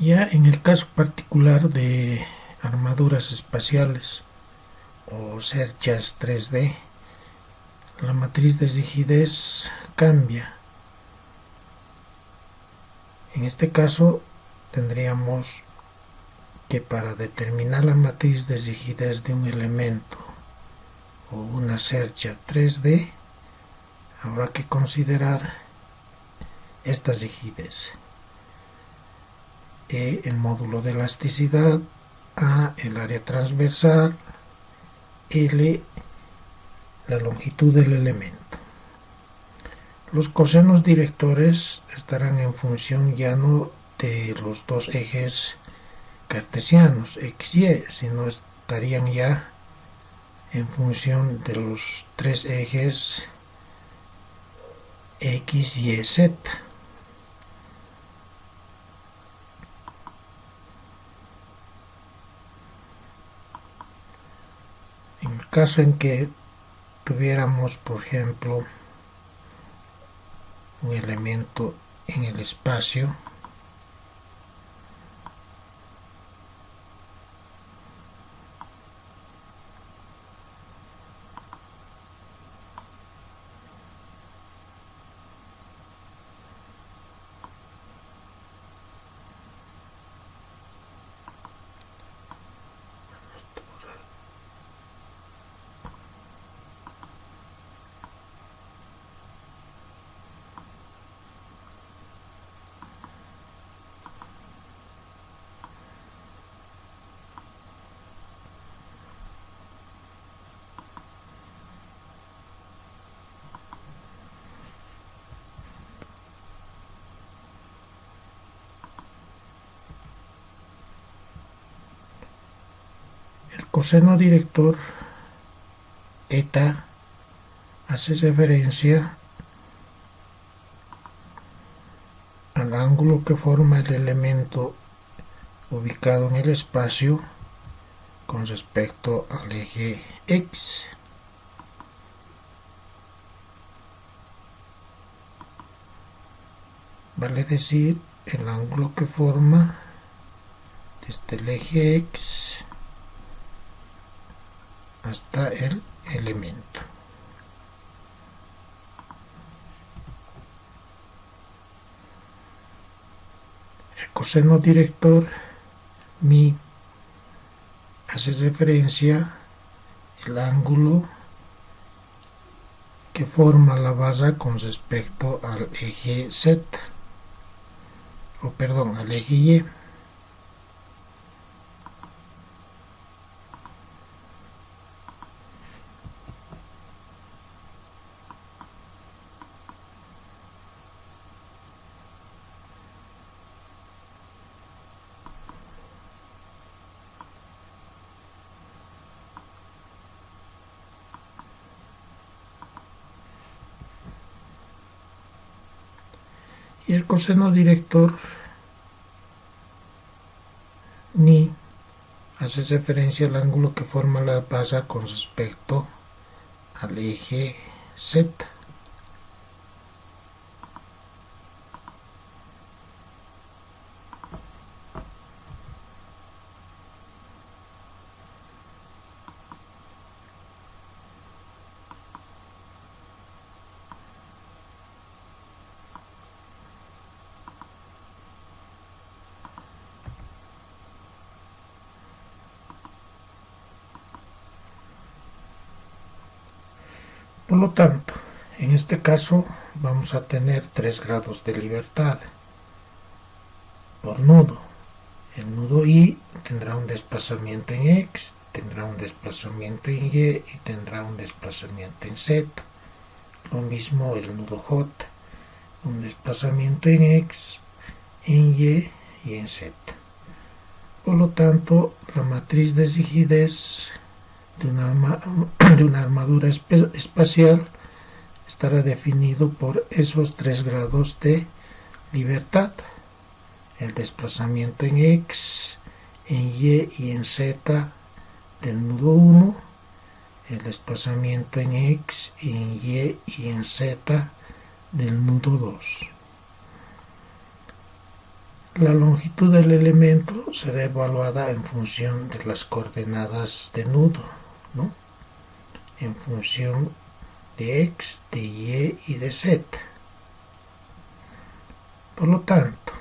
Ya en el caso particular de armaduras espaciales o cerchas 3D, la matriz de rigidez cambia. En este caso tendríamos que para determinar la matriz de rigidez de un elemento o una cercha 3D habrá que considerar esta rigidez: E, el módulo de elasticidad; A, el área transversal; L, la longitud del elemento. Los cosenos directores estarán en función ya no de los dos ejes cartesianos x y, sino estarían ya en función de los tres ejes x, y, z. En el caso en que tuviéramos, por ejemplo, un elemento en el espacio, el coseno director eta hace referencia al ángulo que forma el elemento ubicado en el espacio con respecto al eje x. Vale decir, el ángulo que forma desde el eje x hasta el elemento. El coseno director mi hace referencia al ángulo que forma la barra con respecto al eje z, al eje y. Y el coseno director ni hace referencia al ángulo que forma la base con respecto al eje z. Por lo tanto, en este caso vamos a tener 3 grados de libertad por nudo. El nudo Y tendrá un desplazamiento en X, tendrá un desplazamiento en Y y tendrá un desplazamiento en Z. Lo mismo el nudo J, un desplazamiento en X, en Y y en Z. Por lo tanto, la matriz de rigidez de una armadura espacial estará definido por esos 3 grados de libertad: el desplazamiento en X, en Y y en Z del nudo 1, el desplazamiento en X, en Y y en Z del nudo 2. La longitud del elemento será evaluada en función de las coordenadas de nudo, ¿no? En función de x, de y y de z. Por lo tanto,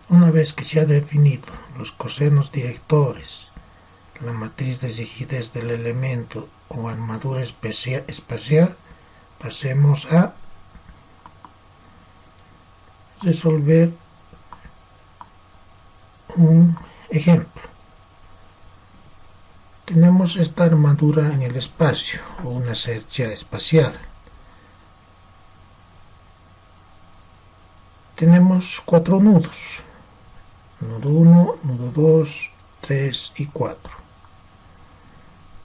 una vez que se ha definido los cosenos directores, la matriz de rigidez del elemento o armadura espacial, pasemos a resolver un ejemplo. Tenemos esta armadura en el espacio o una cercha espacial. Tenemos 4 nudos: nudo 1, nudo 2, 3 y 4.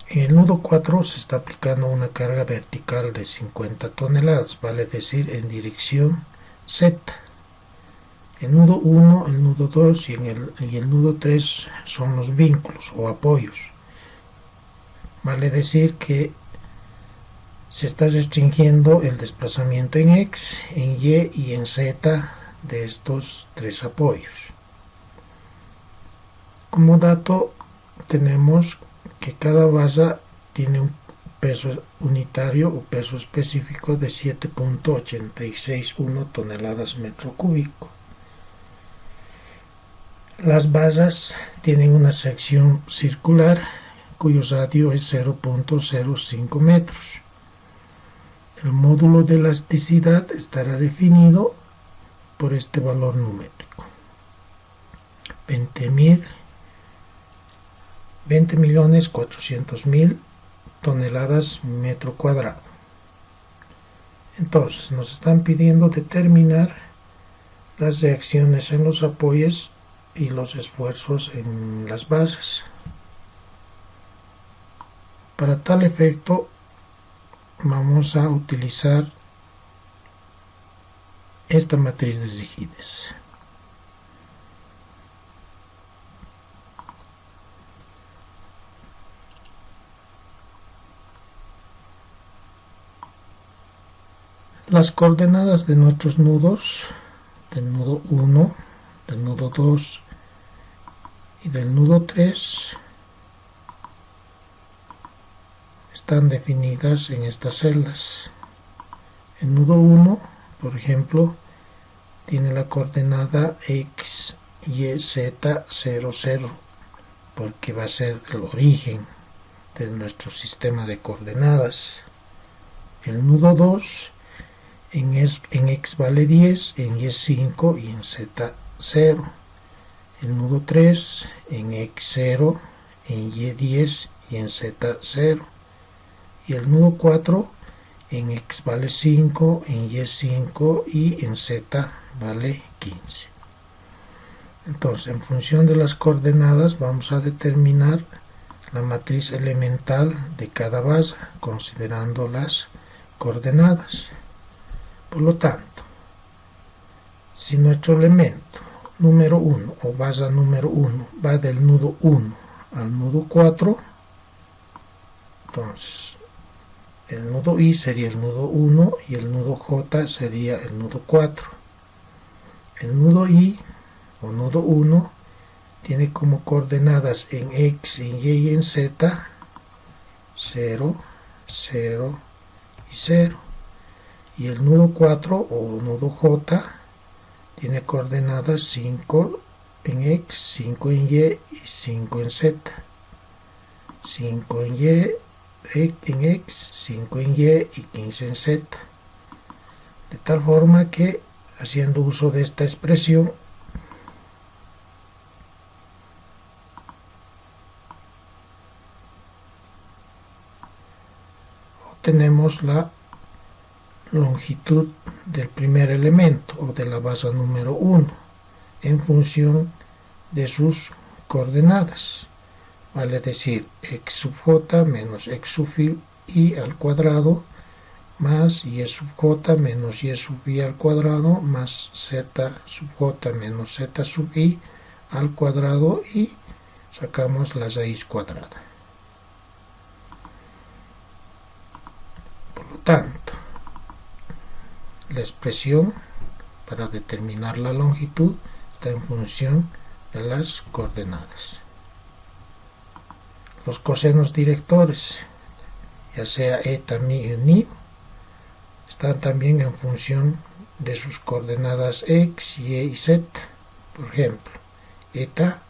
En el nudo 4 se está aplicando una carga vertical de 50 toneladas, vale decir en dirección Z. El nudo 1, el nudo 2 y el nudo 3 son los vínculos o apoyos. Vale decir que se está restringiendo el desplazamiento en X, en Y y en Z de estos 3 apoyos. Como dato tenemos que cada base tiene un peso unitario o peso específico de 7.861 toneladas metro cúbico. Las bases tienen una sección circular cuyo radio es 0.05 metros. El módulo de elasticidad estará definido por este valor numérico: 20.400.000 toneladas metro cuadrado. Entonces nos están pidiendo determinar las reacciones en los apoyos y los esfuerzos en las bases. Para tal efecto vamos a utilizar esta matriz de rigidez. Las coordenadas de nuestros nudos, del nudo 1, del nudo 2 y del nudo 3, están definidas en estas celdas. El nudo 1, por ejemplo, tiene la coordenada x, y, z, 0, 0, porque va a ser el origen de nuestro sistema de coordenadas. El nudo 2 en x vale 10, en y 5 y en z 0. El nudo 3 en x 0, en y 10 y en z 0. Y el nudo 4 en x vale 5, en y 5 y en z vale 15. Entonces, en función de las coordenadas vamos a determinar la matriz elemental de cada base, considerando las coordenadas. Por lo tanto, si nuestro elemento número 1 o base número 1 va del nudo 1 al nudo 4, entonces el nudo I sería el nudo 1 y el nudo J sería el nudo 4. El nudo I o nudo 1 tiene como coordenadas en X, en Y y en Z 0, 0 y 0. Y el nudo 4 o nudo J tiene coordenadas 5 en X, 5 en Y y 5 en Z. 5 en Y en X, 5 en Y y 15 en Z. De tal forma que, haciendo uso de esta expresión, obtenemos la longitud del primer elemento o de la base número 1 en función de sus coordenadas. Vale decir x sub j menos x sub i al cuadrado más y sub j menos y sub i al cuadrado más z sub j menos z sub i al cuadrado, y sacamos la raíz cuadrada. Por lo tanto, la expresión para determinar la longitud está en función de las coordenadas. Los cosenos directores, ya sea eta, mi y ni, están también en función de sus coordenadas x, y y z. Por ejemplo, eta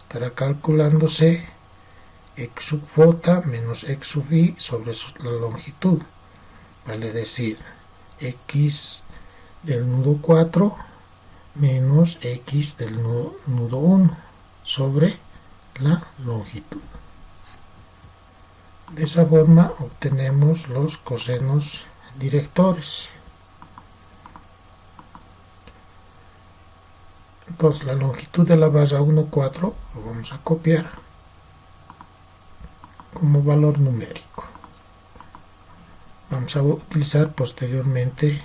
estará calculándose x sub j menos x sub y sobre la longitud, vale decir x del nudo 4 menos x del nudo 1 sobre la longitud. De esa forma obtenemos los cosenos directores. Entonces la longitud de la base 1, 4 lo vamos a copiar como valor numérico. Vamos a utilizar posteriormente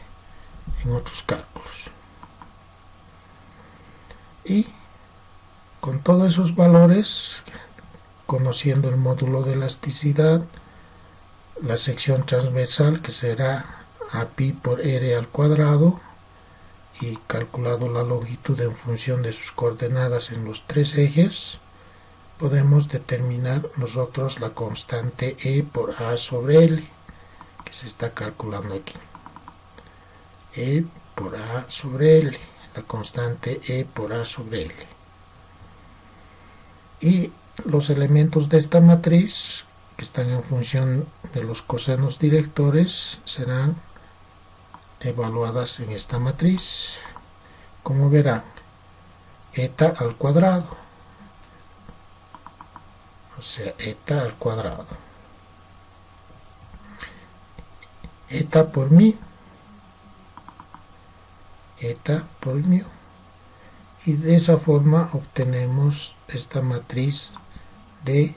en otros cálculos. Y con todos esos valores, conociendo el módulo de elasticidad, la sección transversal, que será a pi por r al cuadrado, y calculado la longitud en función de sus coordenadas en los tres ejes, podemos determinar nosotros la constante E por A sobre L, que se está calculando aquí. E por A sobre L, la constante E por A sobre L. Y los elementos de esta matriz, que están en función de los cosenos directores, serán evaluadas en esta matriz. Como verán, eta al cuadrado, o sea, eta al cuadrado, eta por mi, eta por mu, y de esa forma obtenemos esta matriz de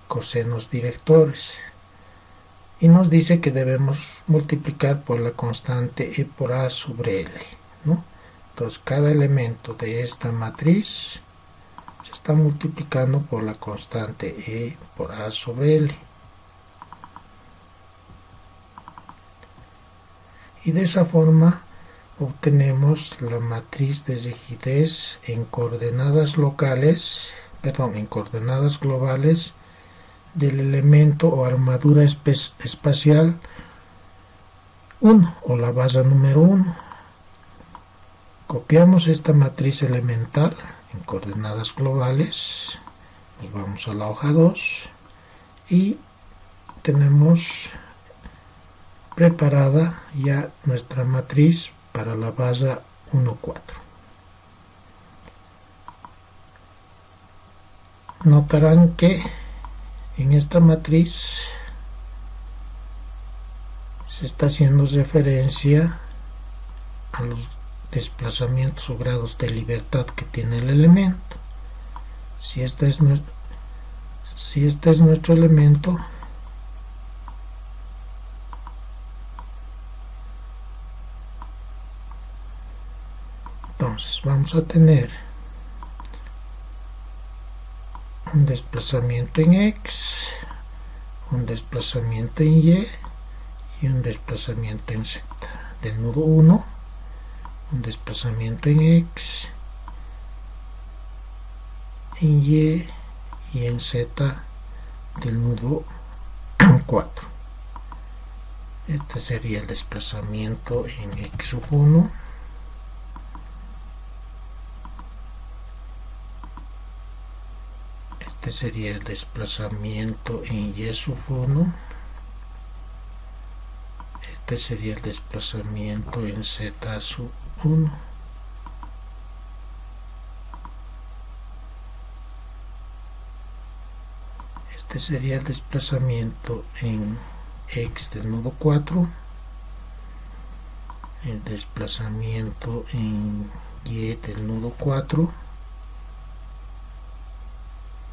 cosenos directores, y nos dice que debemos multiplicar por la constante E por A sobre L, ¿no? Entonces cada elemento de esta matriz se está multiplicando por la constante E por A sobre L. Y de esa forma obtenemos la matriz de rigidez en coordenadas locales, en coordenadas globales del elemento o armadura espacial 1 o la base número 1. Copiamos esta matriz elemental en coordenadas globales, nos vamos a la hoja 2 y tenemos preparada ya nuestra matriz para la base 1, 4. Notarán que en esta matriz se está haciendo referencia a los desplazamientos o grados de libertad que tiene el elemento. Si este es nuestro elemento, entonces vamos a tener un desplazamiento en X, un desplazamiento en Y y un desplazamiento en Z. Del nudo 1, un desplazamiento en X, en Y y en Z del nudo 4. Este sería el desplazamiento en X sub 1. Este sería el desplazamiento en Y sub 1. Este sería el desplazamiento en Z sub 1. Este sería el desplazamiento en X del nudo 4. El desplazamiento en Y del nudo 4.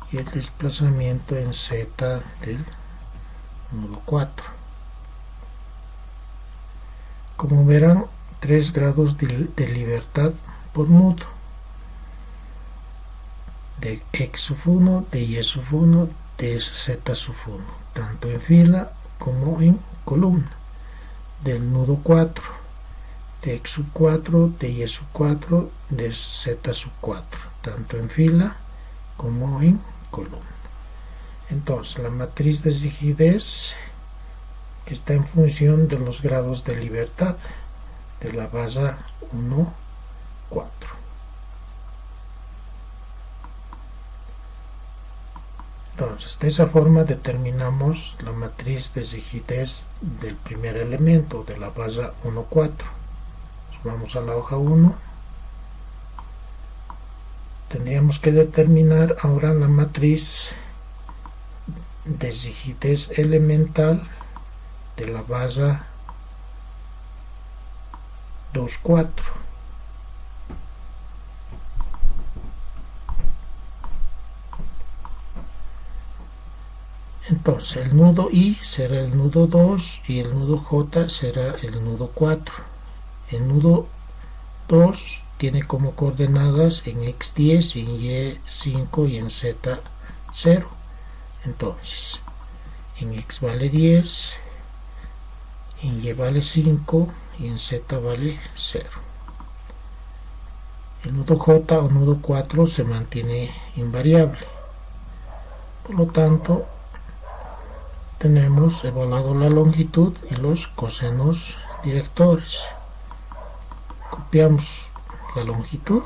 Y el desplazamiento en Z del nudo 4. Como verán, 3 grados de libertad por nudo, de X sub 1, de Y sub 1, de Z sub 1, tanto en fila como en columna, del nudo 4, de x sub 4, de y sub 4, de z sub 4, tanto en fila como en columna. Entonces, la matriz de rigidez está en función de los grados de libertad de la base 1, 4. Entonces, de esa forma determinamos la matriz de rigidez del primer elemento de la base 1, 4. Vamos a la hoja 1. Tendríamos que determinar ahora la matriz de rigidez elemental de la base 2, 4. Entonces el nudo I será el nudo 2 y el nudo J será el nudo 4. El nudo 2 tiene como coordenadas en x10, en y5 y en z0. Entonces, en x vale 10, en y vale 5 y en z vale 0. El nudo J o nudo 4 se mantiene invariable. Por lo tanto, tenemos evaluado la longitud y los cosenos directores. Copiamos la longitud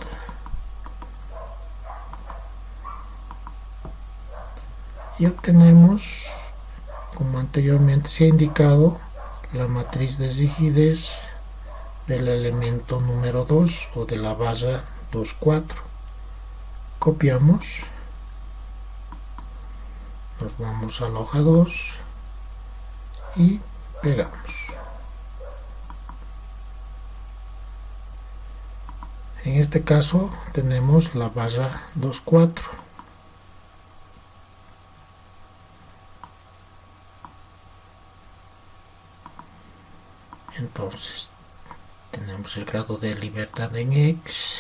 y obtenemos, como anteriormente se ha indicado, la matriz de rigidez del elemento número 2 o de la base 2, 4. Copiamos, nos vamos a la hoja 2 y pegamos. En este caso tenemos la base 2, 4. Entonces tenemos el grado de libertad en x,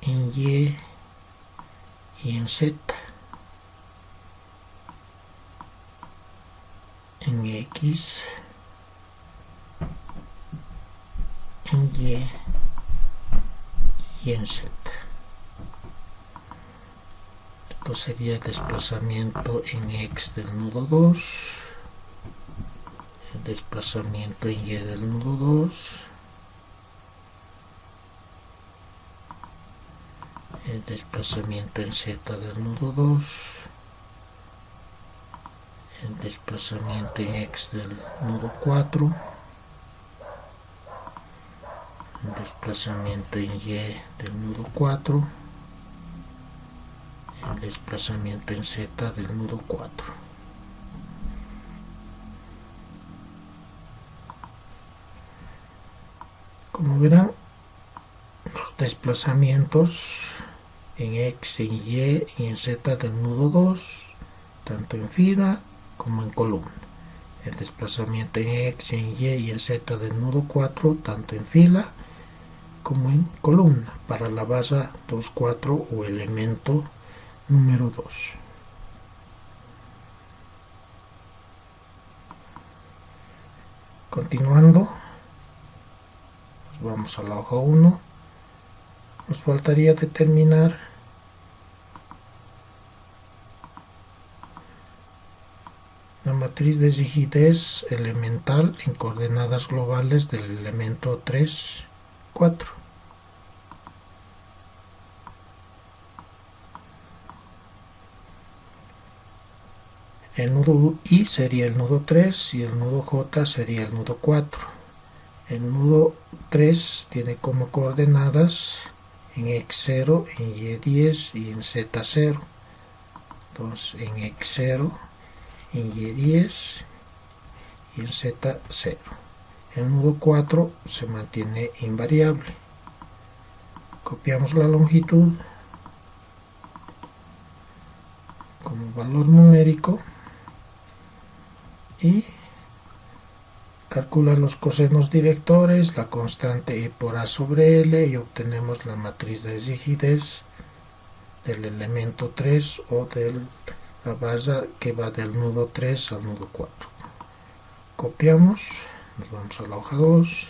en y en z. En x, en y en z. Esto sería el desplazamiento en x del nudo 2, el desplazamiento en y del nudo 2, el desplazamiento en z del nudo 2, el desplazamiento en x del nudo 4, el desplazamiento en y del nudo 4, el desplazamiento en z del nudo 4. Como verán, los desplazamientos en x, en y y en z del nudo 2, tanto en fila como en columna. El desplazamiento en x, en y y en z del nudo 4, tanto en fila como en columna, para la base 2, 4 o elemento número 2. Continuando, pues vamos a la hoja 1. Nos faltaría determinar la matriz de rigidez elemental en coordenadas globales del elemento 3, 4. El nudo I sería el nudo 3 y el nudo J sería el nudo 4. El nudo 3 tiene como coordenadas en x0, en y10 y en z0. Entonces en x0, en y10 y en z0. El nudo 4 se mantiene invariable. Copiamos la longitud como valor numérico y calcula los cosenos directores, la constante E por A sobre L, y obtenemos la matriz de rigidez del elemento 3 o de la base que va del nudo 3 al nudo 4. Copiamos nos vamos a la hoja 2,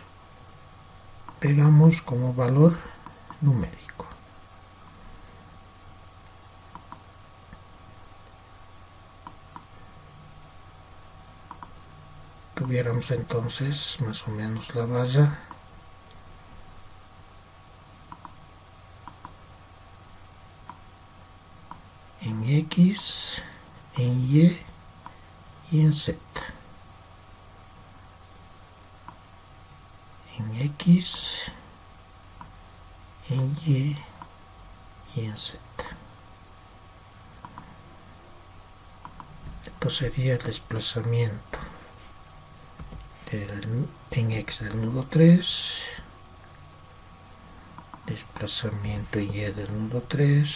pegamos como valor numérico. Tuviéramos entonces más o menos la barra en X, en Y y en Z. En X, en Y y en Z. Esto sería el desplazamiento en X del nudo 3, desplazamiento en Y del nudo 3,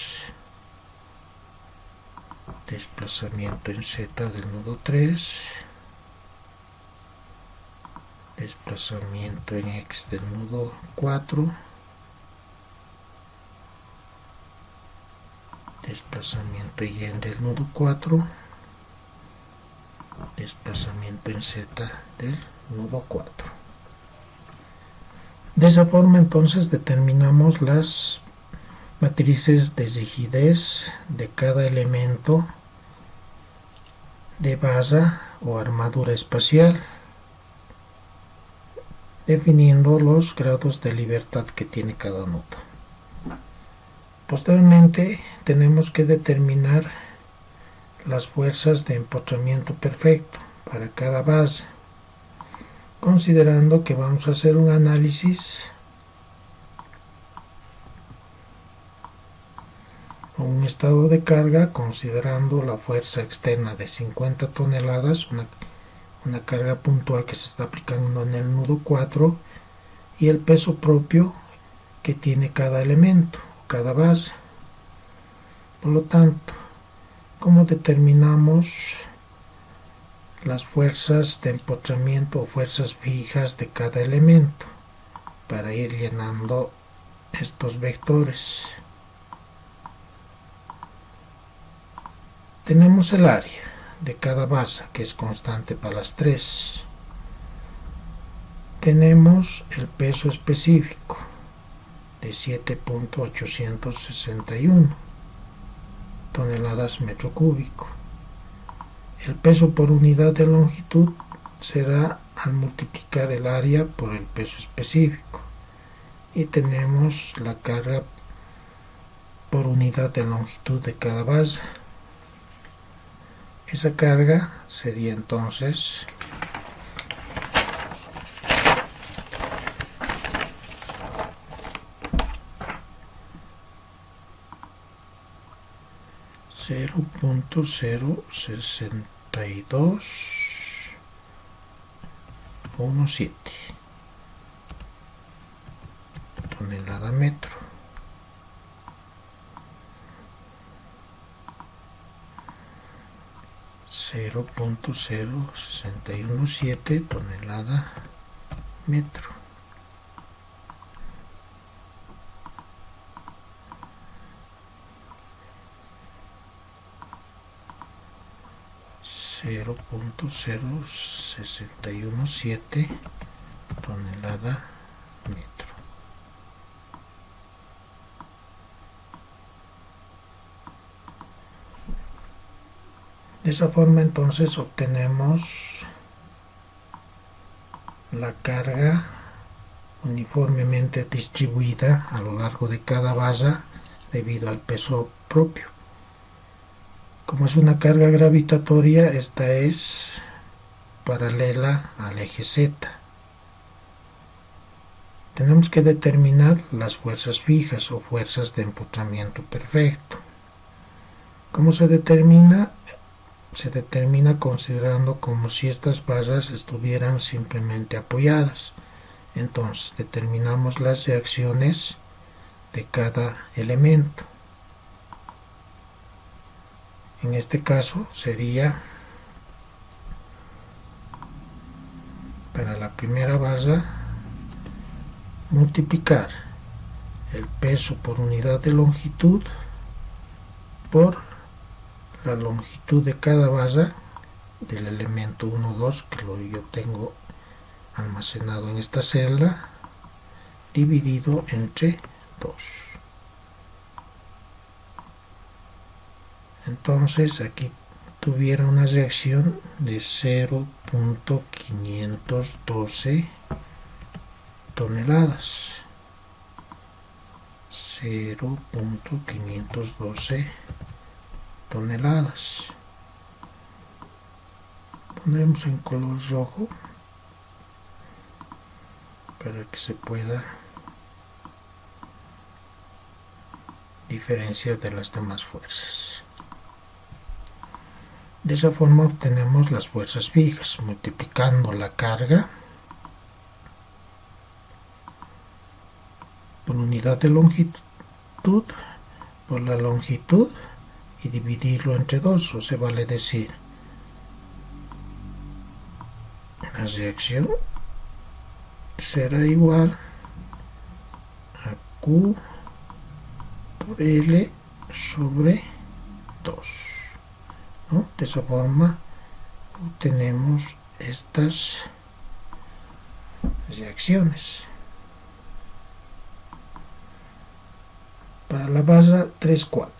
desplazamiento en Z del nudo 3, desplazamiento en X del nudo 4, desplazamiento en Y del nudo 4, desplazamiento en Z del nudo 4. De esa forma entonces determinamos las matrices de rigidez de cada elemento de barra o armadura espacial, definiendo los grados de libertad que tiene cada nudo. Posteriormente tenemos que determinar las fuerzas de empotramiento perfecto para cada base, considerando que vamos a hacer un análisis o un estado de carga considerando la fuerza externa de 50 toneladas, una carga puntual que se está aplicando en el nudo 4, y el peso propio que tiene cada elemento, cada base. Por lo tanto, ¿cómo determinamos las fuerzas de empotramiento o fuerzas fijas de cada elemento? Para ir llenando estos vectores. Tenemos el área de cada base, que es constante para las tres. Tenemos el peso específico de 7.861 toneladas metro cúbico. El peso por unidad de longitud será al multiplicar el área por el peso específico. Y tenemos la carga por unidad de longitud de cada base. Esa carga sería entonces (0.06217 tonelada metro). 0.0617 tonelada metro. (0.0617 tonelada metro). De esa forma entonces obtenemos la carga uniformemente distribuida a lo largo de cada base debido al peso propio. Como es una carga gravitatoria, esta es paralela al eje Z. Tenemos que determinar las fuerzas fijas o fuerzas de empotramiento perfecto. ¿Cómo se determina? Se determina considerando como si estas barras estuvieran simplemente apoyadas. Entonces determinamos las reacciones de cada elemento. En este caso sería para la primera base multiplicar el peso por unidad de longitud por la longitud de cada base del elemento 1, 2, que yo tengo almacenado en esta celda dividido entre 2. Entonces aquí tuviera una reacción de 0.512 toneladas. 0.512 toneladas. Pondremos en color rojo para que se pueda diferenciar de las demás fuerzas. De esa forma obtenemos las fuerzas fijas, multiplicando la carga por unidad de longitud por la longitud y dividirlo entre 2, o se vale decir la reacción será igual a Q por L sobre 2, ¿no? De esa forma obtenemos estas reacciones. Para la barra 3,4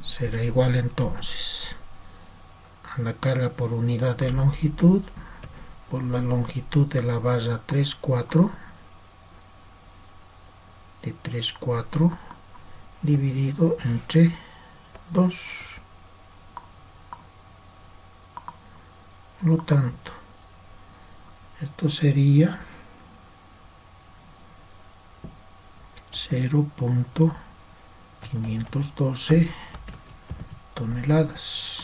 será igual entonces a la carga por unidad de longitud por la longitud de la barra 3,4 de 3,4 dividido entre 2. Por lo tanto, esto sería 0.512 toneladas.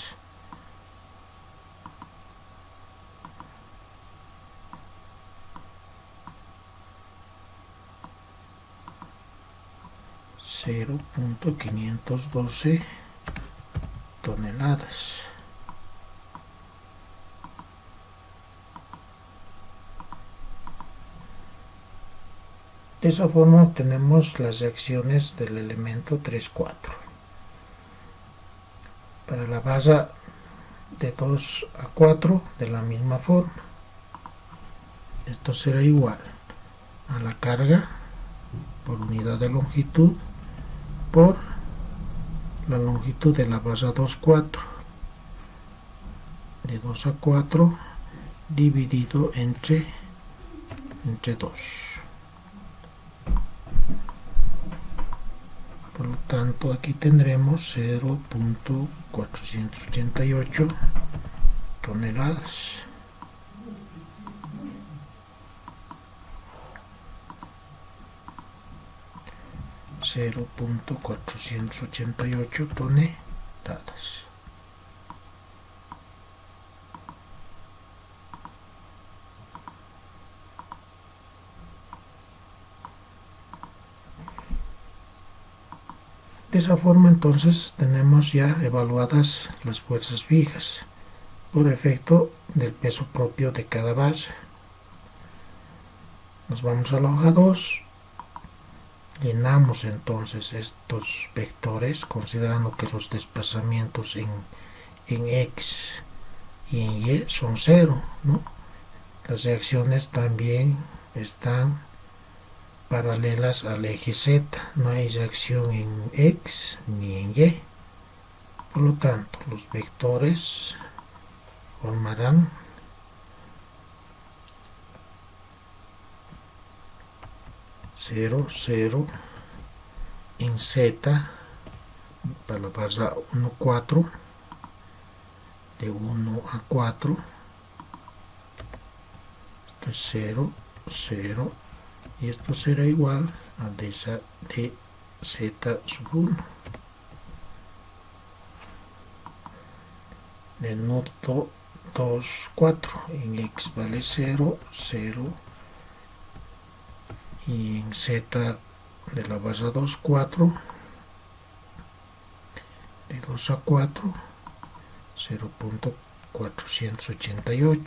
$0.512 toneladas. De esa forma obtenemos las reacciones del elemento 3,4. Para la barra de 2 a 4 de la misma forma. Esto será igual a la carga por unidad de longitud por la longitud de la barra 2,4 de 2 a 4 dividido entre 2. Por lo tanto, aquí tendremos 0.488 toneladas. $0.488 toneladas. De esa forma entonces tenemos ya evaluadas las fuerzas fijas por efecto del peso propio de cada base. Nos vamos a la hoja 2. Llenamos entonces estos vectores considerando que los desplazamientos en X y en Y son 0, ¿no? Las reacciones también están paralelas al eje Z, no hay reacción en X ni en Y. Por lo tanto, los vectores formarán cero, 0 en Z para la barra 1, 4, de 1 a 4, esto es 0, 0, y esto será igual a de Z sub 1. Del nodo 2, 4, en X vale 0, 0, y en Z de la barra 2, 4, de 2 a 4, 0.488,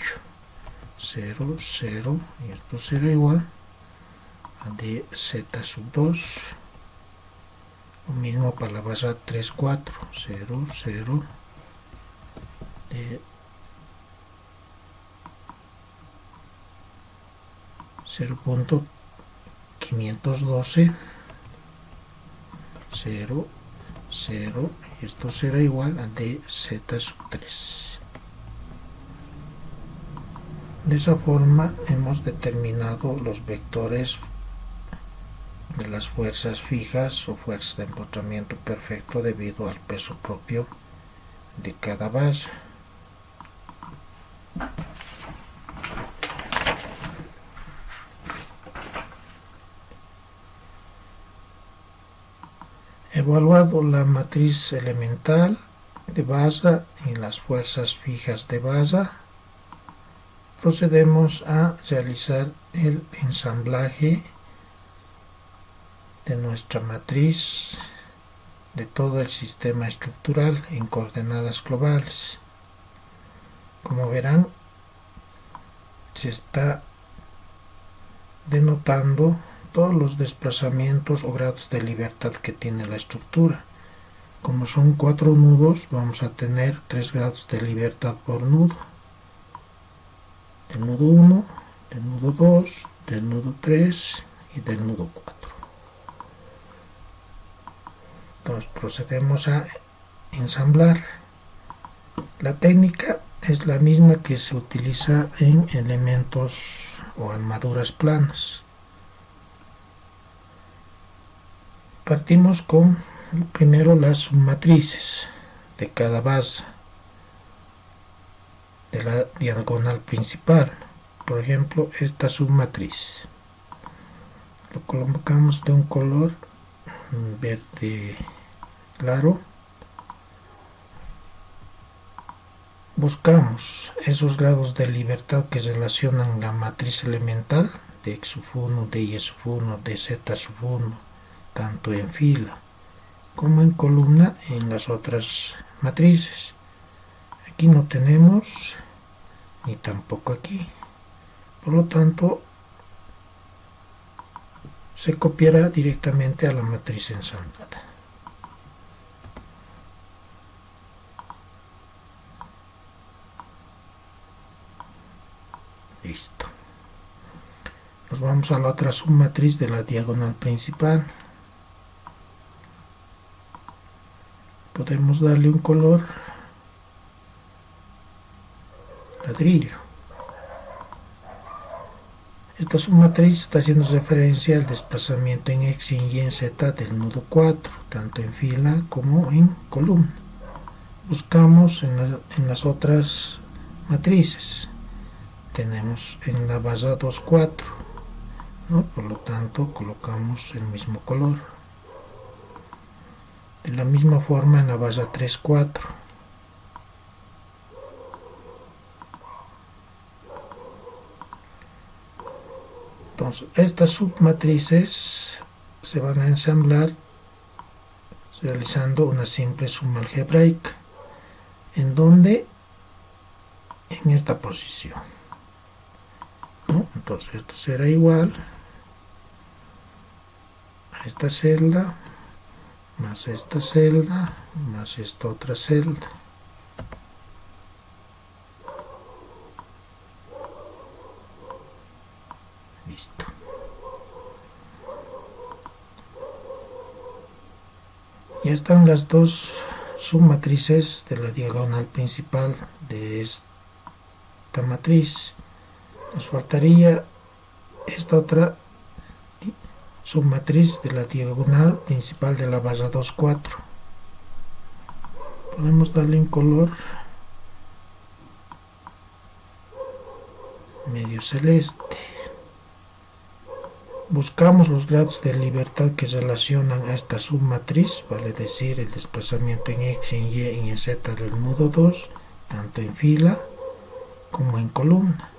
0, 0, y esto será igual a de Z sub 2, lo mismo para la barra 3, 4, 0, 0, de 0.512, 0, 0, y esto será igual a d z sub 3. De esa forma hemos determinado los vectores de las fuerzas fijas o fuerzas de empotramiento perfecto debido al peso propio de cada valla. Evaluado la matriz elemental de valla y las fuerzas fijas de valla, procedemos a realizar el ensamblaje de nuestra matriz de todo el sistema estructural en coordenadas globales. Como verán, se está denotando todos los desplazamientos o grados de libertad que tiene la estructura. Como son 4 nudos, vamos a tener 3 grados de libertad por nudo. Del nudo 1, del nudo 2, del nudo 3 y del nudo 4. Entonces procedemos a ensamblar. La técnica es la misma que se utiliza en elementos o armaduras planas. Partimos con primero las submatrices de cada base de la diagonal principal. Por ejemplo, esta submatriz lo colocamos de un color verde claro. Buscamos esos grados de libertad que relacionan la matriz elemental de x sub 1, de y sub 1, de z sub 1, tanto en fila como en columna en las otras matrices. Aquí no tenemos, ni tampoco aquí. Por lo tanto, se copiará directamente a la matriz ensamblada. Listo. Nos vamos a la otra submatriz de la diagonal principal. Podemos darle un color ladrillo. Esta submatriz está haciendo referencia al desplazamiento en x y en z del nudo 4, tanto en fila como en columna. Buscamos en las otras matrices. Tenemos en la valla 2, 4, ¿no? Por lo tanto colocamos el mismo color. De la misma forma en la valla 3, 4. Entonces, estas submatrices se van a ensamblar realizando una simple suma algebraica, en donde en esta posición, ¿no? Entonces esto será igual a esta celda más esta celda más esta otra celda. Listo. Ya están las dos submatrices de la diagonal principal de esta matriz. Nos faltaría esta otra submatriz de la diagonal principal de la valla 2, 4. Podemos darle un color medio celeste. Buscamos los grados de libertad que relacionan a esta submatriz, vale decir el desplazamiento en x, en y y en z del nudo 2, tanto en fila como en columna.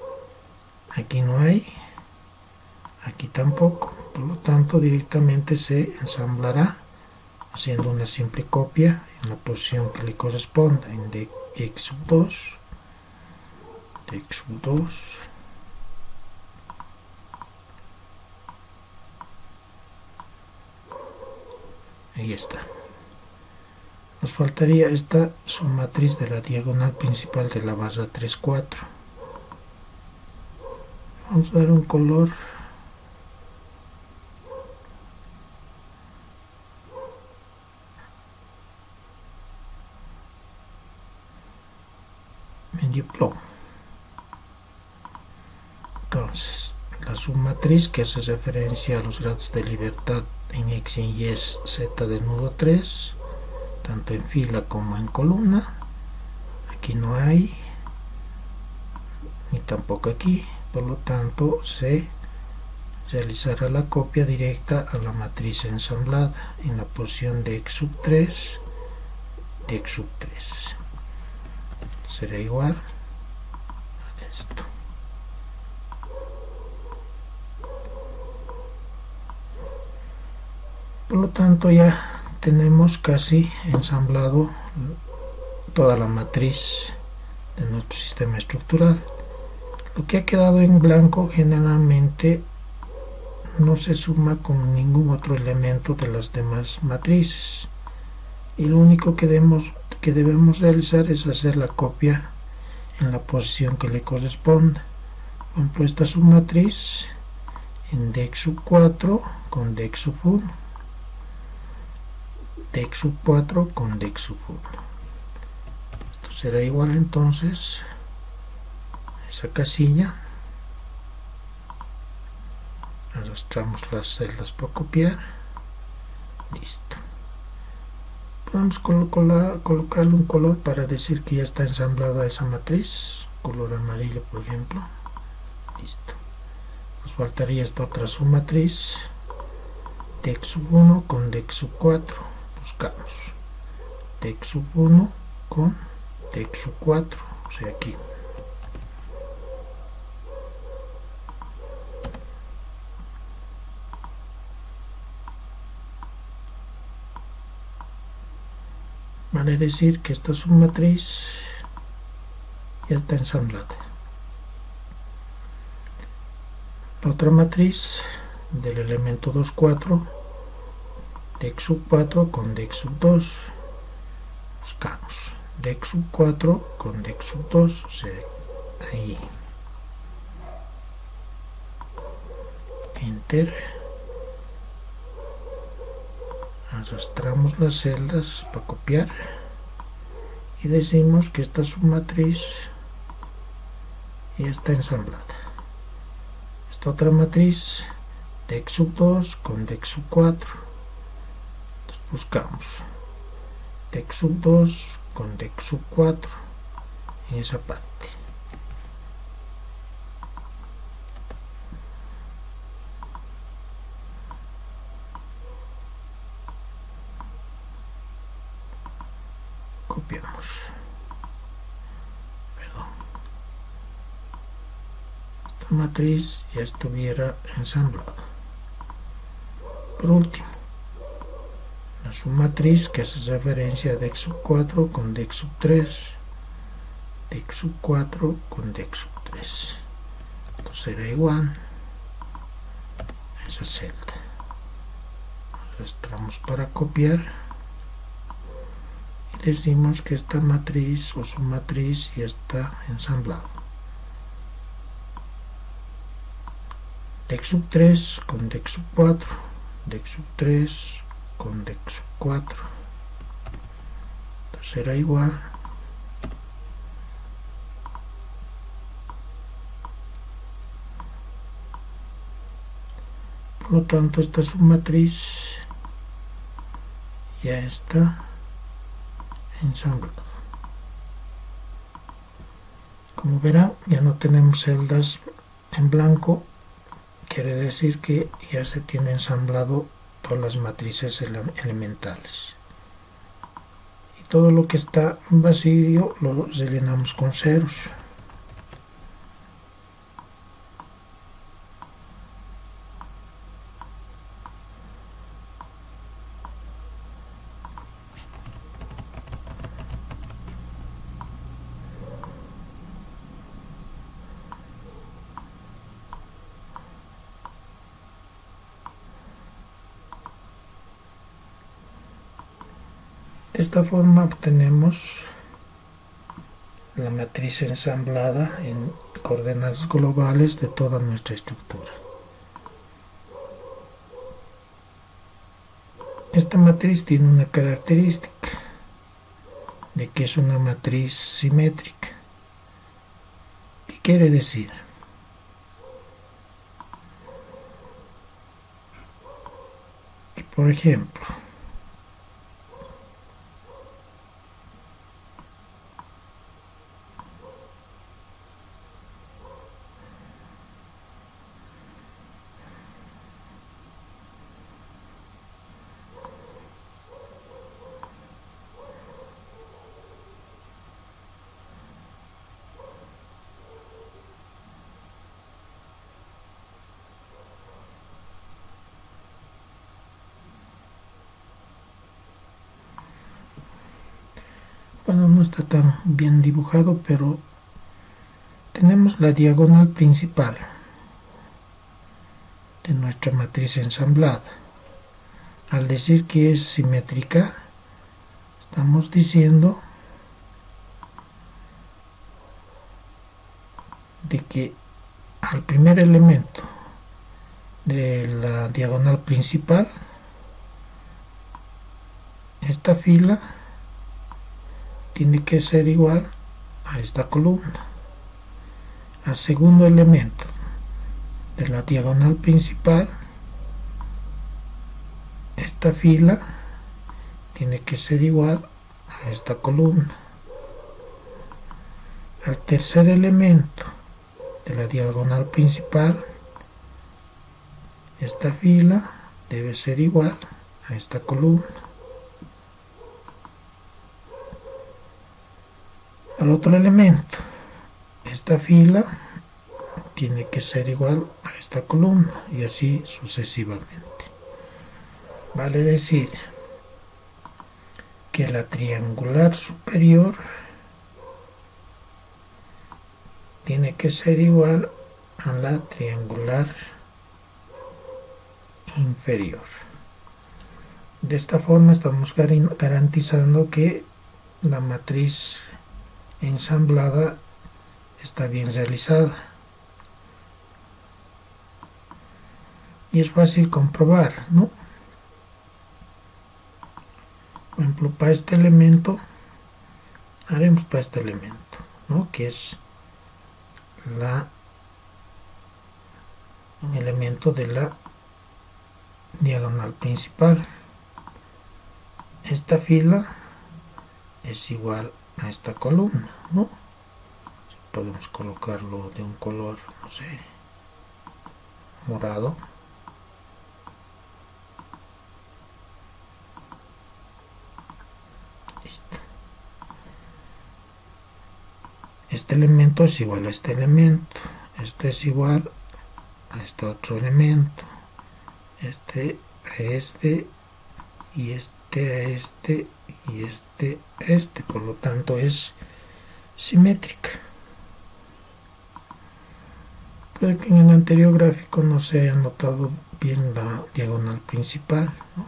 Aquí no hay, aquí tampoco, por lo tanto directamente se ensamblará haciendo una simple copia en la posición que le corresponda en de x sub 2, de x sub 2, ahí está. Nos faltaría esta submatriz de la diagonal principal de la valla 3, 4. Vamos a dar un color Entonces, la submatriz que hace referencia a los grados de libertad en X y en Y es Z del nudo 3, tanto en fila como en columna. Aquí no hay, ni tampoco aquí, por lo tanto se realizará la copia directa a la matriz ensamblada en la posición de X sub 3 de X sub 3. Será igual a esto. Por lo tanto ya tenemos casi ensamblado toda la matriz de nuestro sistema estructural. Lo que ha quedado en blanco generalmente no se suma con ningún otro elemento de las demás matrices, y lo único que debemos realizar es hacer la copia en la posición que le corresponda. Por ejemplo, esta submatriz en Dx sub 4 con Dx sub 1, Dx sub 4 con Dx sub 1. Esto será igual entonces a esa casilla. Arrastramos las celdas para copiar. Listo. Podemos colocarle un color para decir que ya está ensamblada esa matriz, color amarillo por ejemplo. Listo. Nos faltaría esta otra submatriz, Dx sub 1 con Dx sub 4. Buscamos Dx sub 1 con Dx sub 4, o sea aquí. Vale decir que esta submatriz ya está ensamblada. La otra matriz del elemento 2, 4, Dx sub 4 con Dx sub 2. Buscamos Dx sub 4 con Dx sub 2, o sea, ahí. Enter. Arrastramos las celdas para copiar y decimos que esta submatriz ya está ensamblada. Esta otra matriz, Dx sub 2 con Dx sub 4. Entonces buscamos Dx sub 2 con Dx sub 4 en esa parte. Copiamos. Esta matriz ya estuviera ensamblada. Por último, la submatriz que hace referencia a Dx sub 4 con Dx sub 3, Dx sub 4 con Dx sub 3. Entonces será igual a esa celda. Arrastramos para copiar. Decimos que esta matriz o submatriz ya está ensamblada. Dx sub 3 con Dx sub 4, Dx sub 3 con Dx sub 4. Entonces será igual por lo tanto esta submatriz ya está ensamblado. Como verán, ya no tenemos celdas en blanco, quiere decir que ya se tiene ensamblado todas las matrices elementales, y todo lo que está vacío lo rellenamos con ceros. De esta forma obtenemos la matriz ensamblada en coordenadas globales de toda nuestra estructura. Esta matriz tiene una característica de que es una matriz simétrica. ¿Qué quiere decir? Por ejemplo, bueno, no está tan bien dibujado, pero tenemos la diagonal principal de nuestra matriz ensamblada. Al decir que es simétrica, estamos diciendo de que al primer elemento de la diagonal principal, esta fila tiene que ser igual a esta columna. Al segundo elemento de la diagonal principal, esta fila tiene que ser igual a esta columna. Al tercer elemento de la diagonal principal, esta fila debe ser igual a esta columna. Al otro elemento, esta fila tiene que ser igual a esta columna y así sucesivamente. Vale decir que la triangular superior tiene que ser igual a la triangular inferior. De esta forma estamos garantizando que la matriz ensamblada está bien realizada. Y es fácil comprobar, ¿no? Por ejemplo, para este elemento, haremos para este elemento, ¿no? Que es un elemento de la diagonal principal. Esta fila es igual a esta columna, ¿no? Podemos colocarlo de un color, no sé, morado. Listo. Este elemento es igual a este elemento. Este es igual a este otro elemento. Este a este y este a este y este a este. Por lo tanto es simétrica. Puede que en el anterior gráfico no se haya notado bien la diagonal principal, ¿no?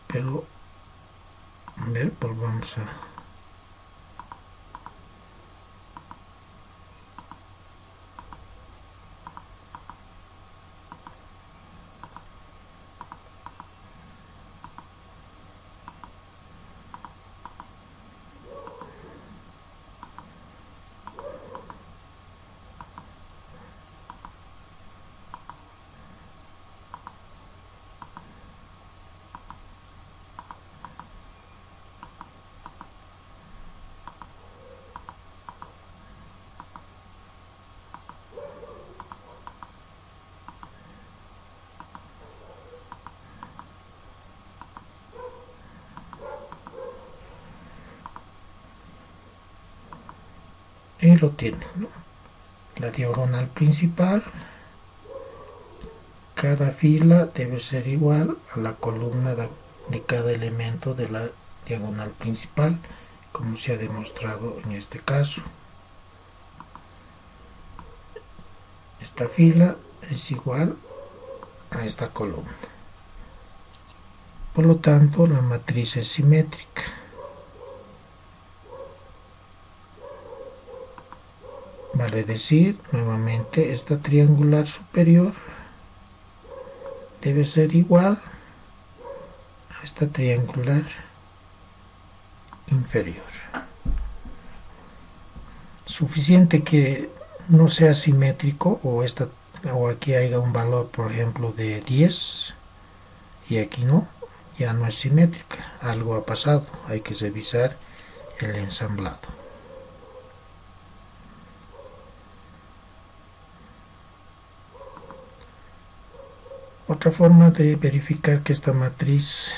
Pero a ver, volvamos a y lo tiene, ¿no? La diagonal principal, cada fila debe ser igual a la columna de cada elemento de la diagonal principal, como se ha demostrado en este caso. Esta fila es igual a esta columna. Por lo tanto, la matriz es simétrica. Vale decir, nuevamente, esta triangular superior debe ser igual a esta triangular inferior. Suficiente que no sea simétrico o aquí haya un valor, por ejemplo, de 10, y aquí no, ya no es simétrica, algo ha pasado, hay que revisar el ensamblado. Otra forma de verificar que esta matriz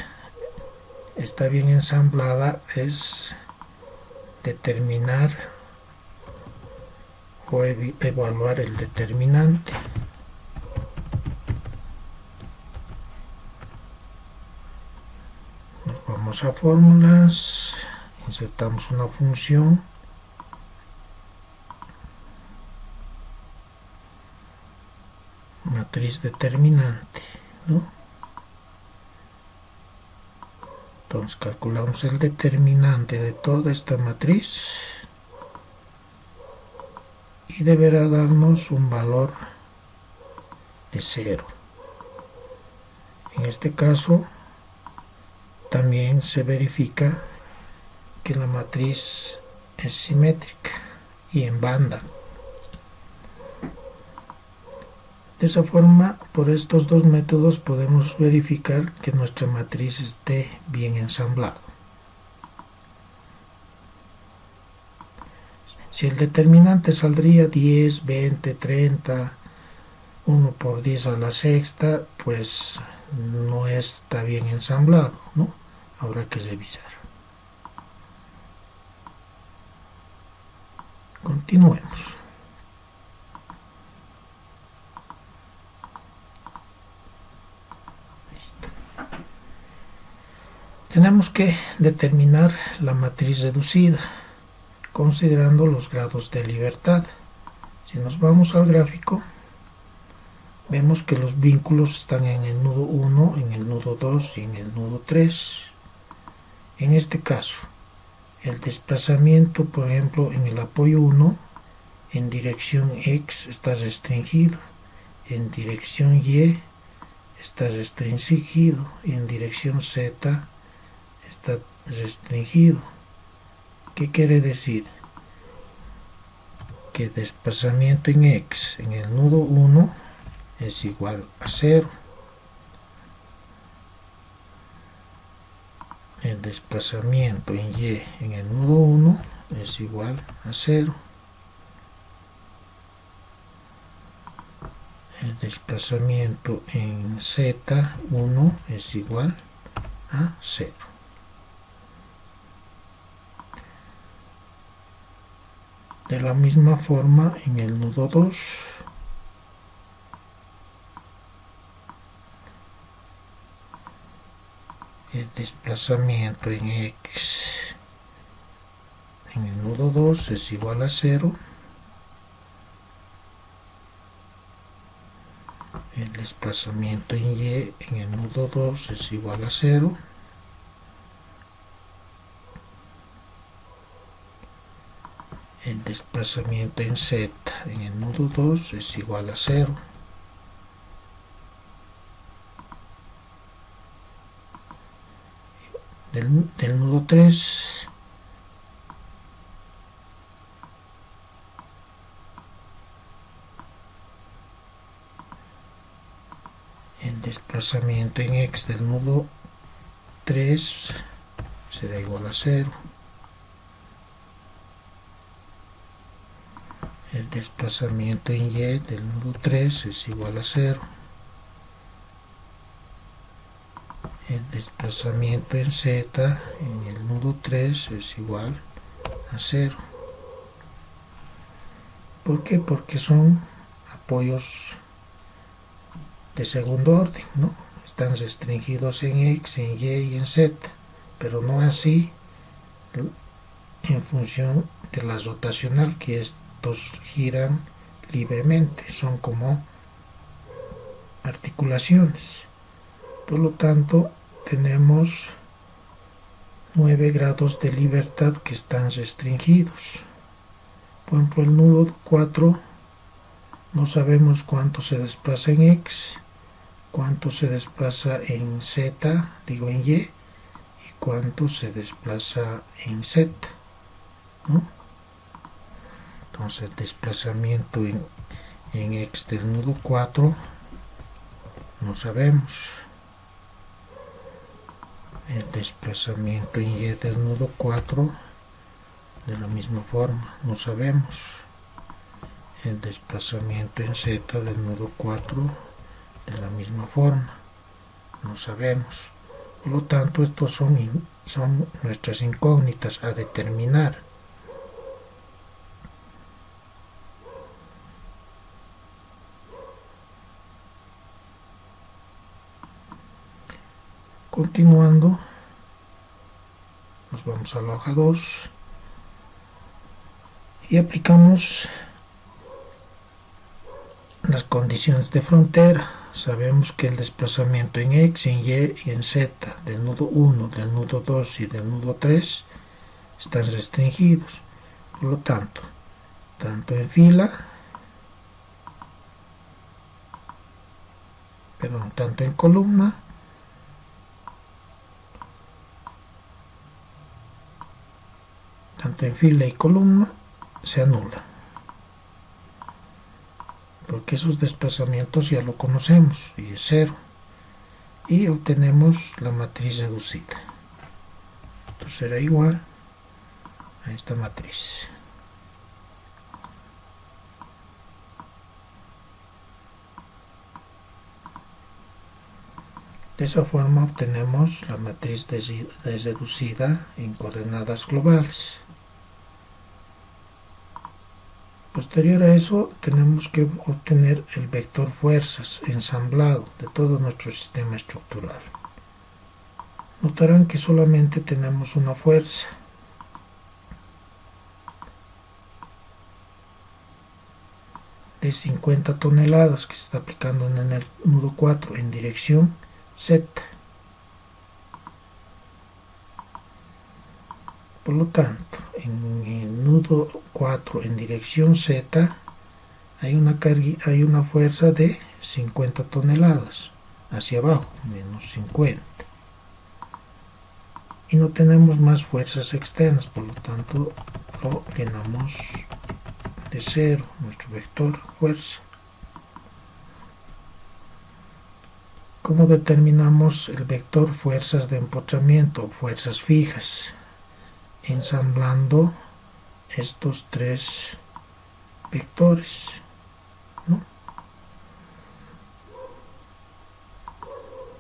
está bien ensamblada es determinar o evaluar el determinante. Nos vamos a fórmulas, insertamos una función, matriz determinante, ¿no? Entonces calculamos el determinante de toda esta matriz y deberá darnos un valor de 0. En este caso también se verifica que la matriz es simétrica y en banda. De esa forma, por estos dos métodos podemos verificar que nuestra matriz esté bien ensamblada. Si el determinante saldría 10, 20, 30, 1 por 10 a la sexta, pues no está bien ensamblado, ¿no? Habrá que revisar. Continuemos. Tenemos que determinar la matriz reducida, considerando los grados de libertad. Si nos vamos al gráfico, vemos que los vínculos están en el nudo 1, en el nudo 2 y en el nudo 3. En este caso, el desplazamiento, por ejemplo, en el apoyo 1, en dirección X está restringido, en dirección Y está restringido y en dirección Z está restringido. ¿Qué quiere decir? Que el desplazamiento en X en el nudo 1 es igual a 0. El desplazamiento en Y en el nudo 1 es igual a 0. El desplazamiento en Z1 es igual a 0. De la misma forma, en el nudo 2, el desplazamiento en X en el nudo 2 es igual a 0. El desplazamiento en Y en el nudo 2 es igual a 0. El desplazamiento en Z en el nudo 2 es igual a 0. Del nudo 3 el desplazamiento en X del nudo 3 será igual a 0. El desplazamiento en Y del nudo 3 es igual a 0. El desplazamiento en Z en el nudo 3 es igual a 0. ¿Por qué? Porque son apoyos de segundo orden, ¿no? Están restringidos en X, en Y y en Z, pero no así en función de la rotacional, que estos giran libremente, son como articulaciones. Por lo tanto, tenemos 9 grados de libertad que están restringidos. Por ejemplo, el nudo 4 no sabemos cuánto se desplaza en X, cuánto se desplaza en Z, digo en Y, y cuánto se desplaza en Z, ¿no? Entonces el desplazamiento en X del nudo 4 no sabemos. el desplazamiento en Y del nudo 4 de la misma forma, no sabemos. El desplazamiento en Z del nudo 4 de la misma forma, no sabemos. Por lo tanto, estos son nuestras incógnitas a determinar. Continuando, nos vamos a la hoja 2 y aplicamos las condiciones de frontera. Sabemos que el desplazamiento en X, en Y y en Z del nudo 1, del nudo 2 y del nudo 3 están restringidos. Por lo tanto, tanto en fila, tanto en columna tanto en fila y columna se anula, porque esos desplazamientos ya lo conocemos y es cero, y obtenemos la matriz reducida. Esto será igual a esta matriz. De esa forma obtenemos la matriz reducida en coordenadas globales. Posterior a eso, tenemos que obtener el vector fuerzas ensamblado de todo nuestro sistema estructural. Notarán que solamente tenemos una fuerza. De 50 toneladas que se está aplicando en el nudo 4 en dirección Z. Por lo tanto, en el nudo 4 en dirección Z hay una fuerza de 50 toneladas hacia abajo, menos 50. Y no tenemos más fuerzas externas, por lo tanto lo llenamos de cero, nuestro vector fuerza. ¿Cómo determinamos el vector fuerzas de empotramiento o fuerzas fijas? Ensamblando estos tres vectores, ¿no?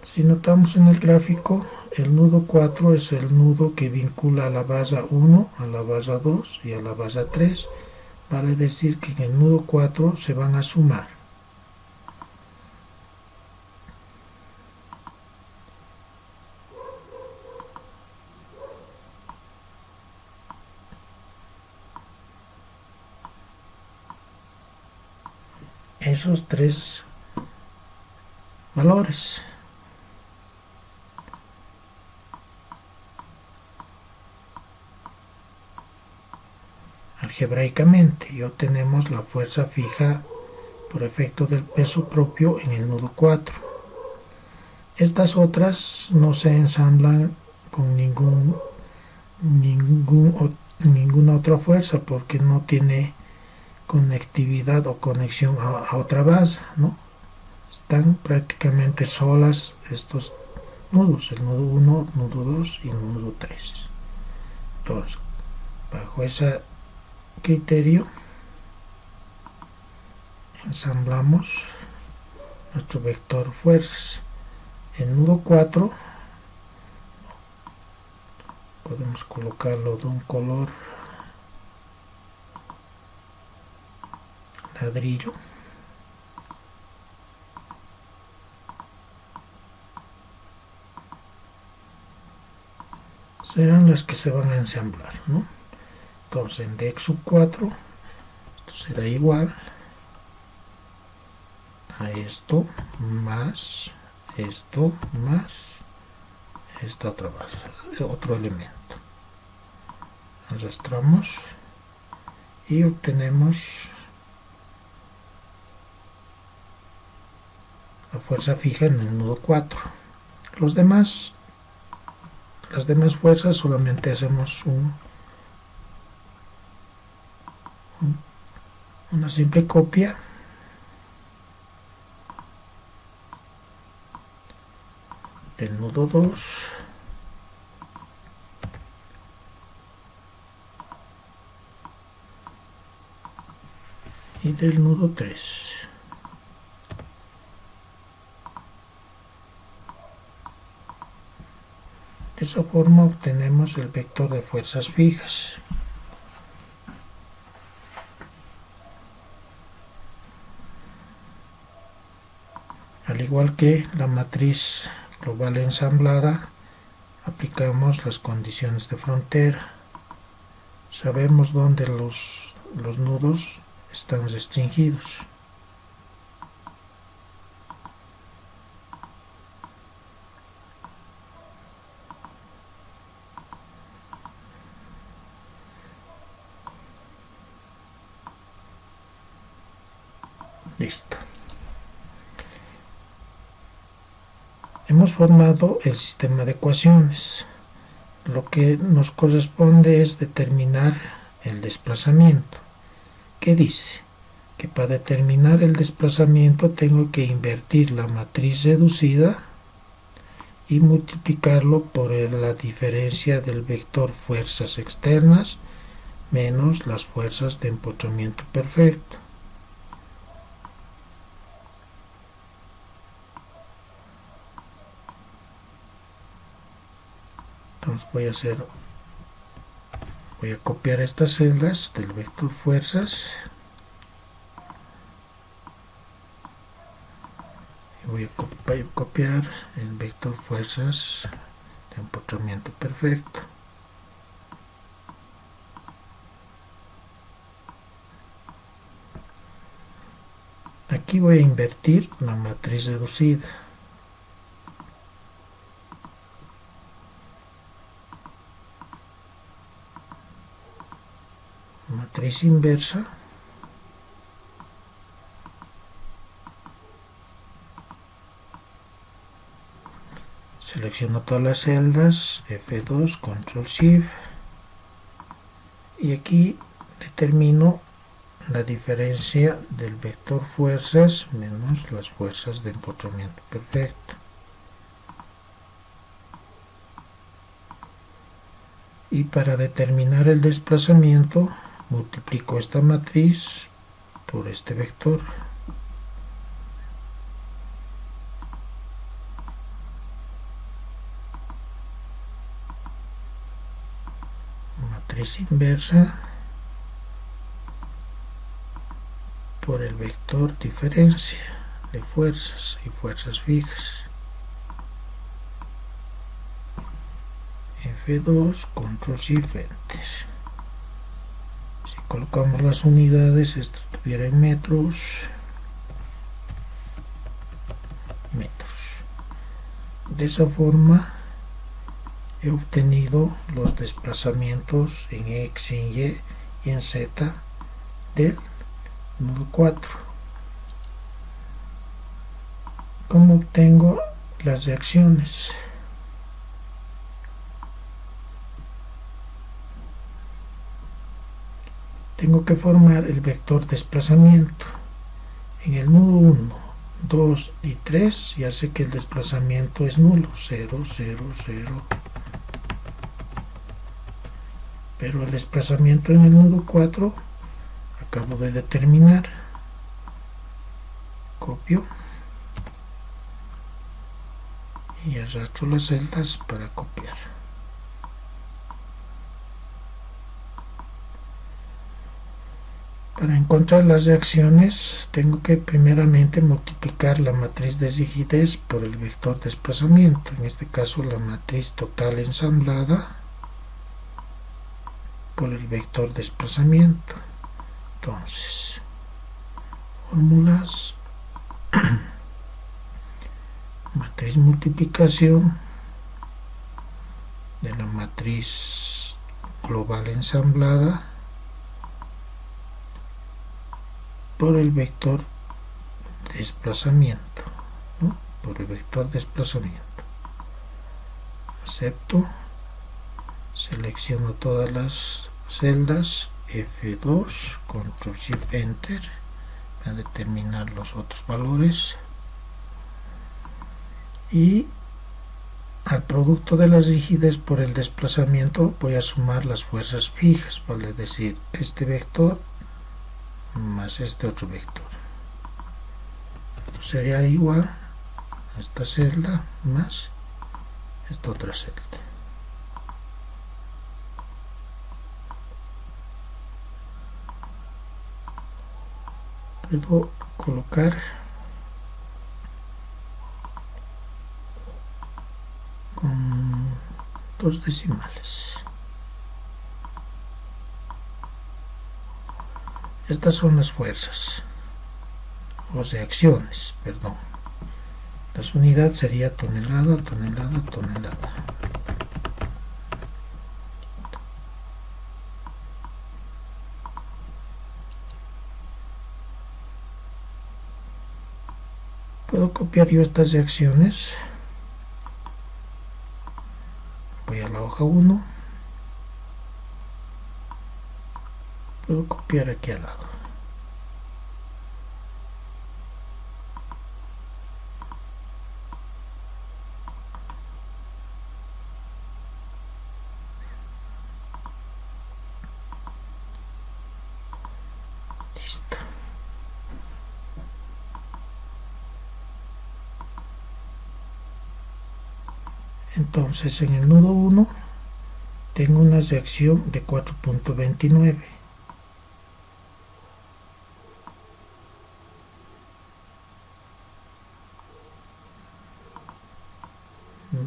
Si notamos en el gráfico, el nudo 4 es el nudo que vincula a la base 1, a la base 2 y a la base 3. Vale decir que en el nudo 4 se van a sumar. Esos tres valores. Algebraicamente, y obtenemos la fuerza fija por efecto del peso propio en el nudo 4. Estas otras no se ensamblan con ninguna otra fuerza porque no tiene conectividad o conexión a otra base, ¿no? Están prácticamente solas estos nudos, el nudo 1, nudo 2 y el nudo 3. Entonces, bajo ese criterio, ensamblamos nuestro vector fuerzas. El nudo 4 podemos colocarlo de un color ladrillo. Serán las que se van a ensamblar, ¿no? Entonces en dx sub 4 esto será igual a esto más esto más esta otra base, otro elemento. Arrastramos y obtenemos la fuerza fija en el nudo 4. Las demás fuerzas solamente hacemos una simple copia del nudo 2 y del nudo 3. De esa forma obtenemos el vector de fuerzas fijas. Al igual que la matriz global ensamblada, aplicamos las condiciones de frontera. Sabemos dónde los nudos están restringidos. Listo. Hemos formado el sistema de ecuaciones. Lo que nos corresponde es determinar el desplazamiento. ¿Qué dice? Que para determinar el desplazamiento tengo que invertir la matriz reducida y multiplicarlo por la diferencia del vector fuerzas externas menos las fuerzas de empotramiento perfecto. Entonces voy a copiar estas celdas del vector fuerzas y voy a copiar el vector fuerzas de empotramiento perfecto. Aquí voy a invertir la matriz reducida. Matriz inversa selecciono todas las celdas, F2, Control Shift y aquí determino la diferencia del vector fuerzas menos las fuerzas de empotramiento perfecto. Y para determinar el desplazamiento multiplico esta matriz por este vector. Matriz inversa por el vector diferencia de fuerzas y fuerzas fijas. F2, Control Shift, Enter. Si colocamos las unidades, esto estuviera en metros. De esa forma he obtenido los desplazamientos en X, en Y y en Z del nudo 4. ¿Cómo obtengo las reacciones? Tengo que formar el vector desplazamiento. En el nudo 1, 2 y 3 ya sé que el desplazamiento es nulo, 0, 0, 0. Pero el desplazamiento en el nudo 4 acabo de determinar. Copio y arrastro las celdas para copiar. Para encontrar las reacciones tengo que primeramente multiplicar la matriz de rigidez por el vector desplazamiento, en este caso la matriz total ensamblada por el vector desplazamiento. Entonces, fórmulas, matriz multiplicación de la matriz global ensamblada por el vector desplazamiento, ¿no? Por el vector desplazamiento. Acepto, selecciono todas las celdas, F2, Control Shift Enter para determinar los otros valores y al producto de las rigidez por el desplazamiento voy a sumar las fuerzas fijas, vale decir este vector más este otro vector. Esto sería igual a esta celda más esta otra celda. Puedo colocar con 2 decimales. Estas son las fuerzas, o reacciones, perdón. Las unidades sería tonelada, tonelada, tonelada. Puedo copiar yo estas reacciones. Voy a la hoja 1. Puedo copiar aquí al lado. Listo. Entonces en el nudo 1 tengo una reacción de 4.29.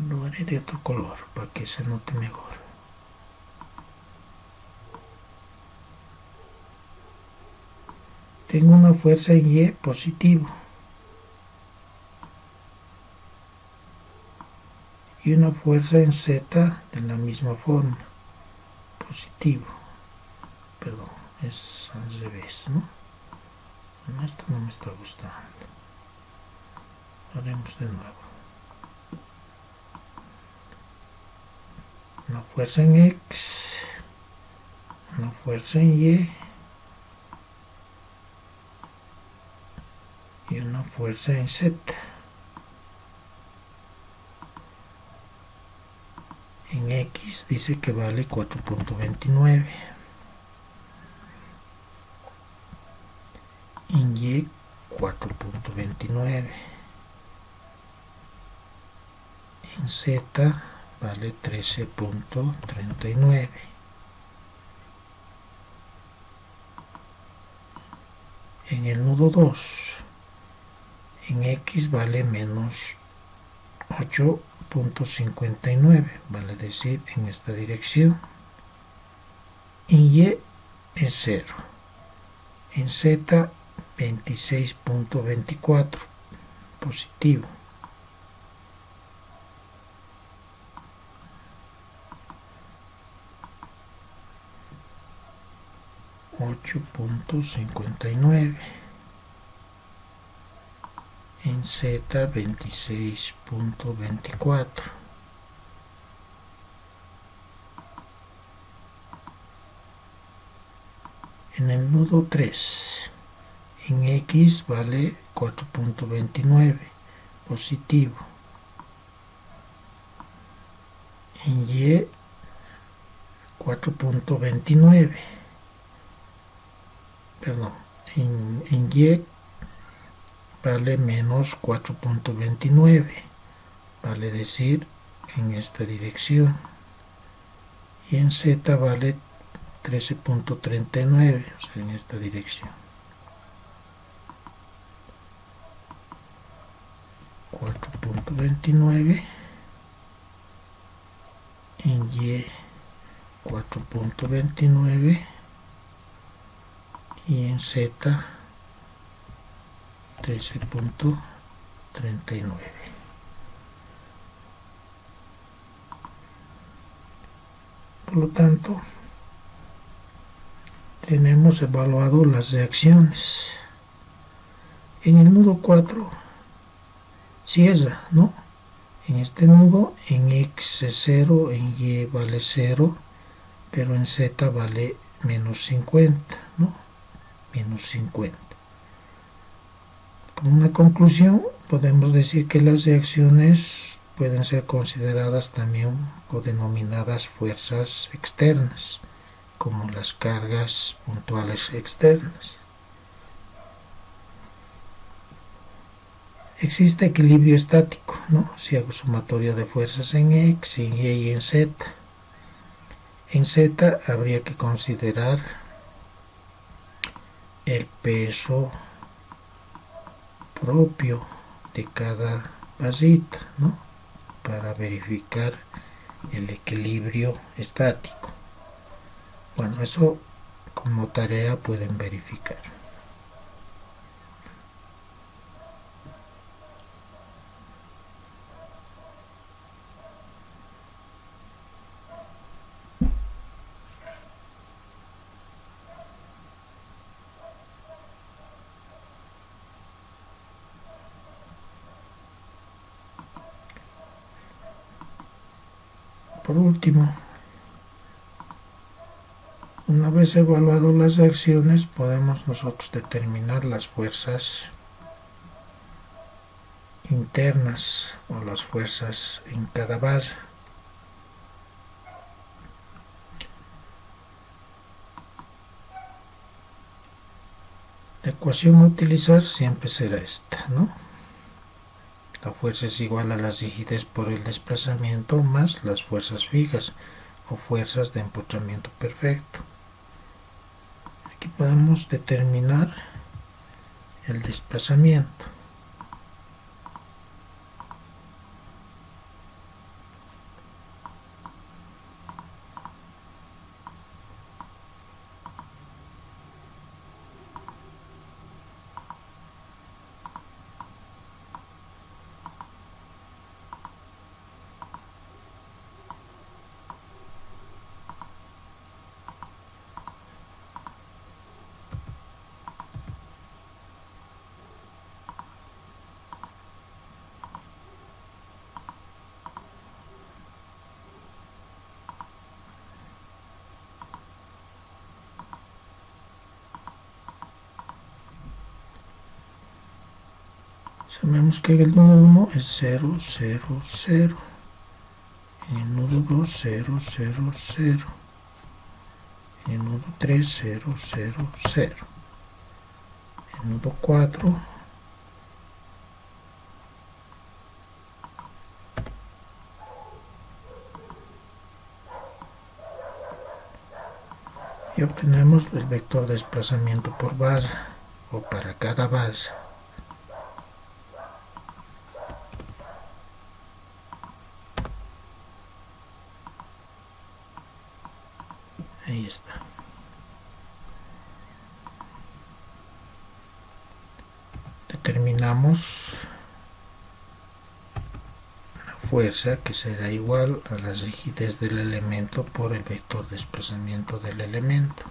Lo haré de otro color para que se note mejor. Tengo una fuerza en Y positivo y una fuerza en Z de la misma forma, positivo. Perdón, es al revés, ¿no? Bueno, esto no me está gustando. Lo haremos de nuevo. Una fuerza en X, una fuerza en y una fuerza en Z. En X dice que vale 4.29. En Y 4.29. En Z vale 13.39. En el nudo 2, en X vale menos 8.59, vale decir en esta dirección. En Y es 0. En Z 26.24, positivo. $8.59. En Z 26.24. En el nudo 3, en X vale 4.29, positivo. En Y 4.29, perdón, en Y vale menos 4.29, vale decir en esta dirección. Y en Z vale 13.39, o sea, en esta dirección. 4.29, en Y 4.29 y en Z 13.39. Por lo tanto, tenemos evaluado las reacciones. En el nudo 4 cierra, ¿no? En este nudo en X es 0, en Y vale 0, pero en Z vale menos 50, ¿no? Menos 50. Como una conclusión, podemos decir que las reacciones pueden ser consideradas también o denominadas fuerzas externas, como las cargas puntuales externas. Existe equilibrio estático, ¿no? Si hago sumatoria de fuerzas en X, en Y y en Z. En Z habría que considerar el peso propio de cada basita, ¿no? Para verificar el equilibrio estático. Bueno, eso como tarea pueden verificar. Por último, una vez evaluado las acciones, podemos nosotros determinar las fuerzas internas o las fuerzas en cada base. La ecuación a utilizar siempre será esta, ¿no? La fuerza es igual a la rigidez por el desplazamiento más las fuerzas fijas o fuerzas de empotramiento perfecto. Aquí podemos determinar el desplazamiento. Sabemos que el nudo 1 es 0, 0, 0. Y el nudo 2, 0, 0, 0. Y el nudo 3, 0, 0, 0. El nudo 4, y obtenemos el vector de desplazamiento por base o para cada base. Ahí está. Determinamos la fuerza que será igual a la rigidez del elemento por el vector de desplazamiento del elemento.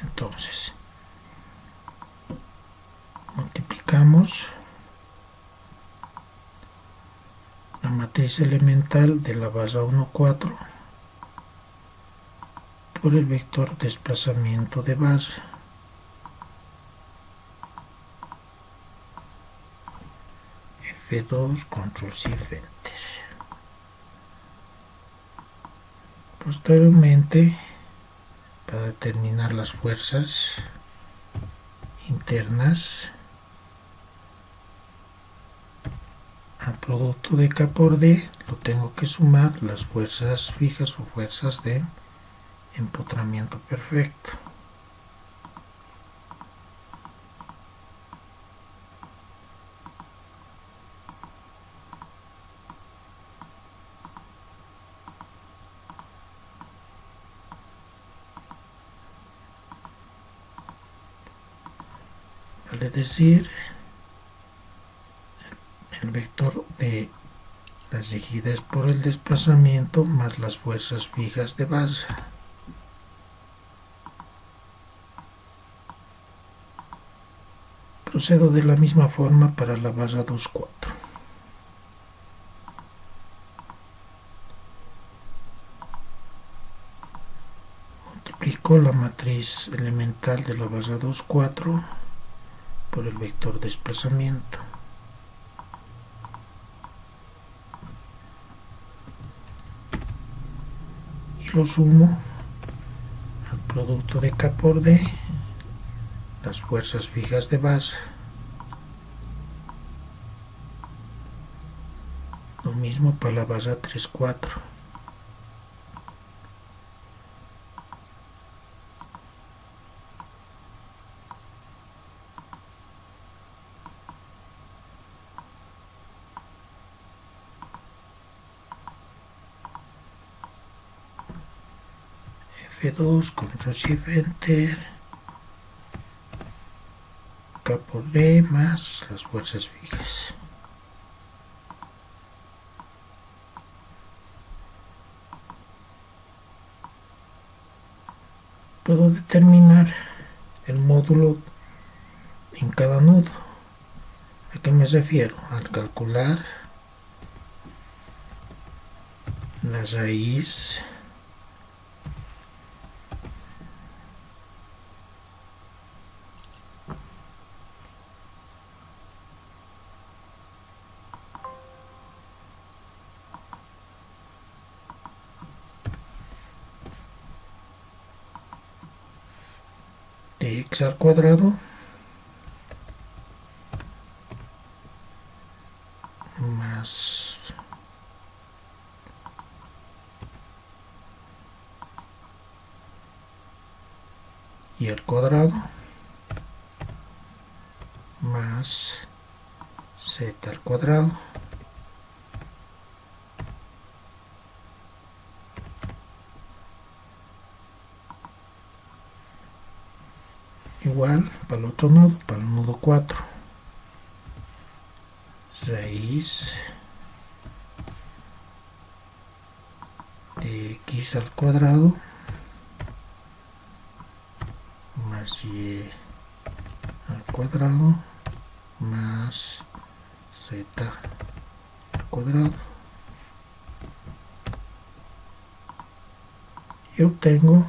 Entonces, multiplicamos la matriz elemental de la base 1, 4 por el vector desplazamiento de base. F2, control shift enter. Posteriormente, para determinar las fuerzas internas, al producto de K por D lo tengo que sumar las fuerzas fijas o fuerzas de empotramiento perfecto. Vale decir, el vector de la rigidez por el desplazamiento más las fuerzas fijas de base. Procedo de la misma forma para la base 2, 4. Multiplico multiplico la matriz elemental de la base 2, 4 por el vector desplazamiento. Y lo sumo al producto de K por D, las fuerzas fijas de base. Lo mismo para la base 3, 4. F2, control shift enter, K por D más las fuerzas fijas. Puedo determinar el módulo en cada nudo. ¿A qué me refiero? Al calcular la raíz de x al cuadrado más y al cuadrado más z al cuadrado igual para el otro nudo, para el nudo 4, raíz de x al cuadrado más y al cuadrado más z al cuadrado, y obtengo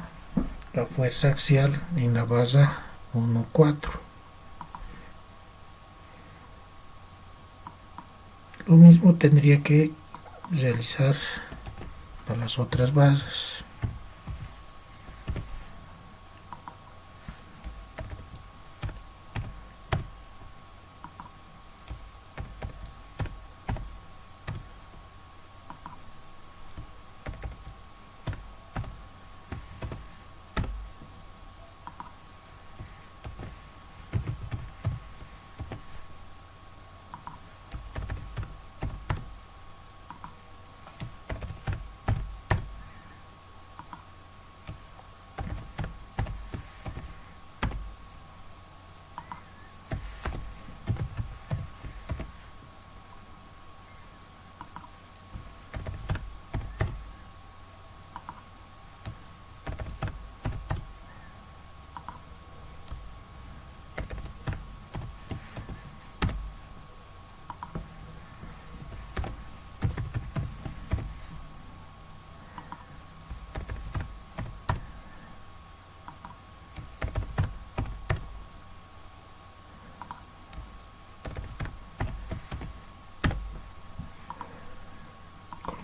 la fuerza axial en la base 1, 4. Lo mismo tendría que realizar para las otras bases.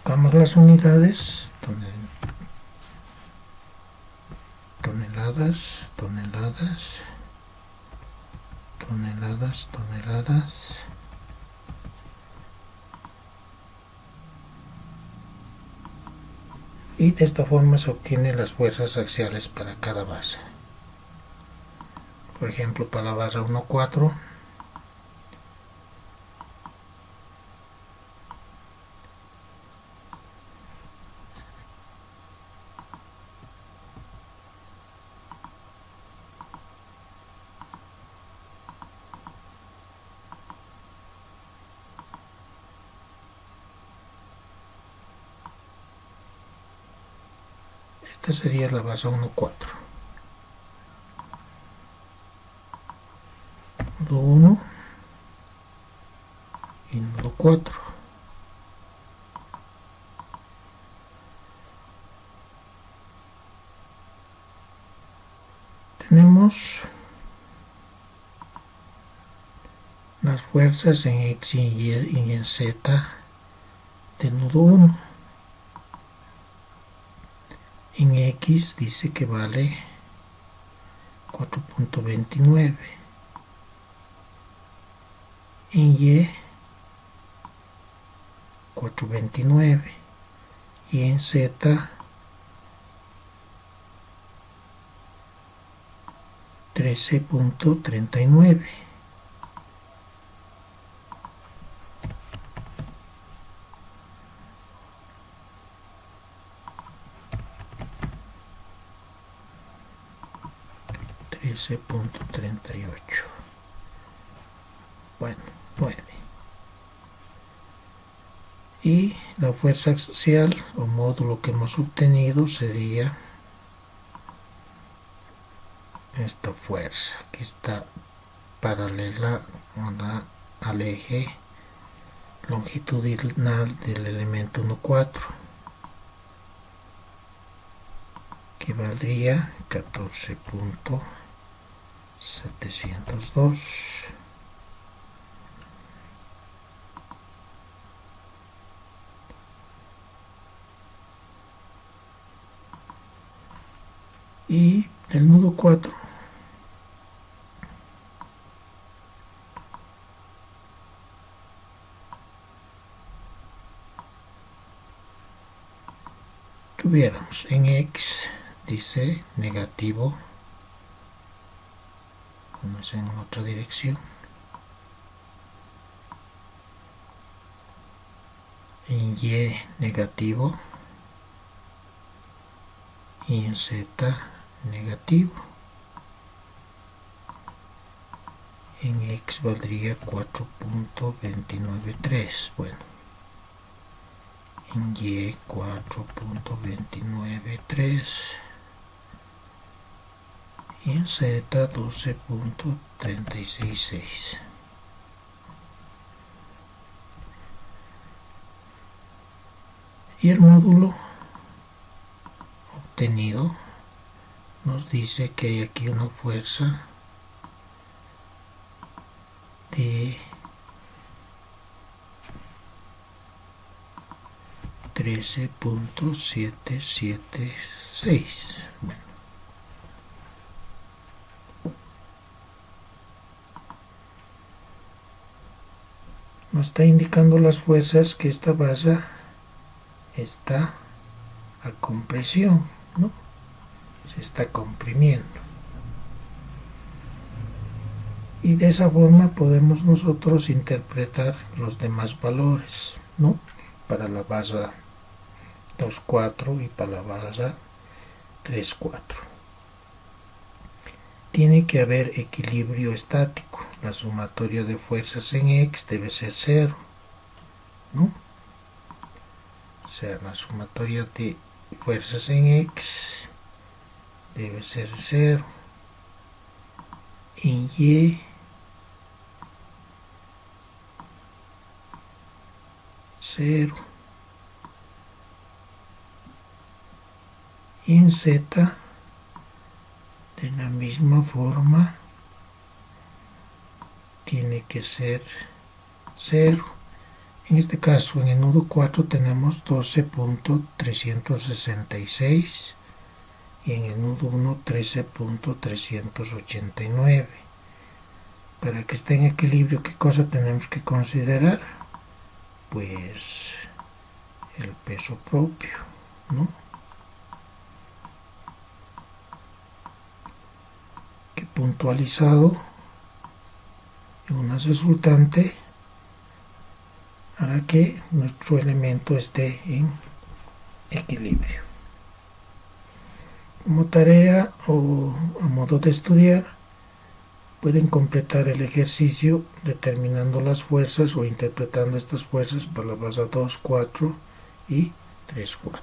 Colocamos las unidades, toneladas, toneladas, toneladas, toneladas, y de esta forma se obtienen las fuerzas axiales para cada base. Por ejemplo, para la base 1, 4, esta sería la base 1, 4. Nudo 1 y nudo 4. las fuerzas en X y y en Z del nudo 1. En X dice que vale 4.29. En Y 4.29 y en Z 13.39. Bueno, 9. Y la fuerza axial o módulo que hemos obtenido sería esta fuerza que está paralela al eje longitudinal del elemento 1,4, que valdría 14.702. Y del nudo 4 tuviéramos en X, dice negativo, vamos en otra dirección, en Y negativo y en Z negativo. En X valdría 4.293. Bueno, en Y 4.293 y en Z 12.366. Y el módulo obtenido nos dice que hay aquí una fuerza de 13.776. Bueno, nos está indicando las fuerzas que esta base está a compresión, ¿no? Se está comprimiendo. Y de esa forma podemos nosotros interpretar los demás valores, ¿no? Para la base 2,4 y para la base 3,4. Tiene que haber equilibrio estático. La sumatoria de fuerzas en X debe ser 0, ¿no? O sea, la sumatoria de fuerzas en X debe ser 0. En Y 0. Y en Z de la misma forma tiene que ser 0. En este caso, en el nudo 4 tenemos 12.366 y en el nudo 1 13.389. Para que esté en equilibrio, ¿qué cosa tenemos que considerar? Pues el peso propio, ¿no? Que puntualizado en una resultante hará que nuestro elemento esté en equilibrio. Como tarea o a modo de estudiar, pueden completar el ejercicio determinando las fuerzas o interpretando estas fuerzas para la base 2,4 y 3,4.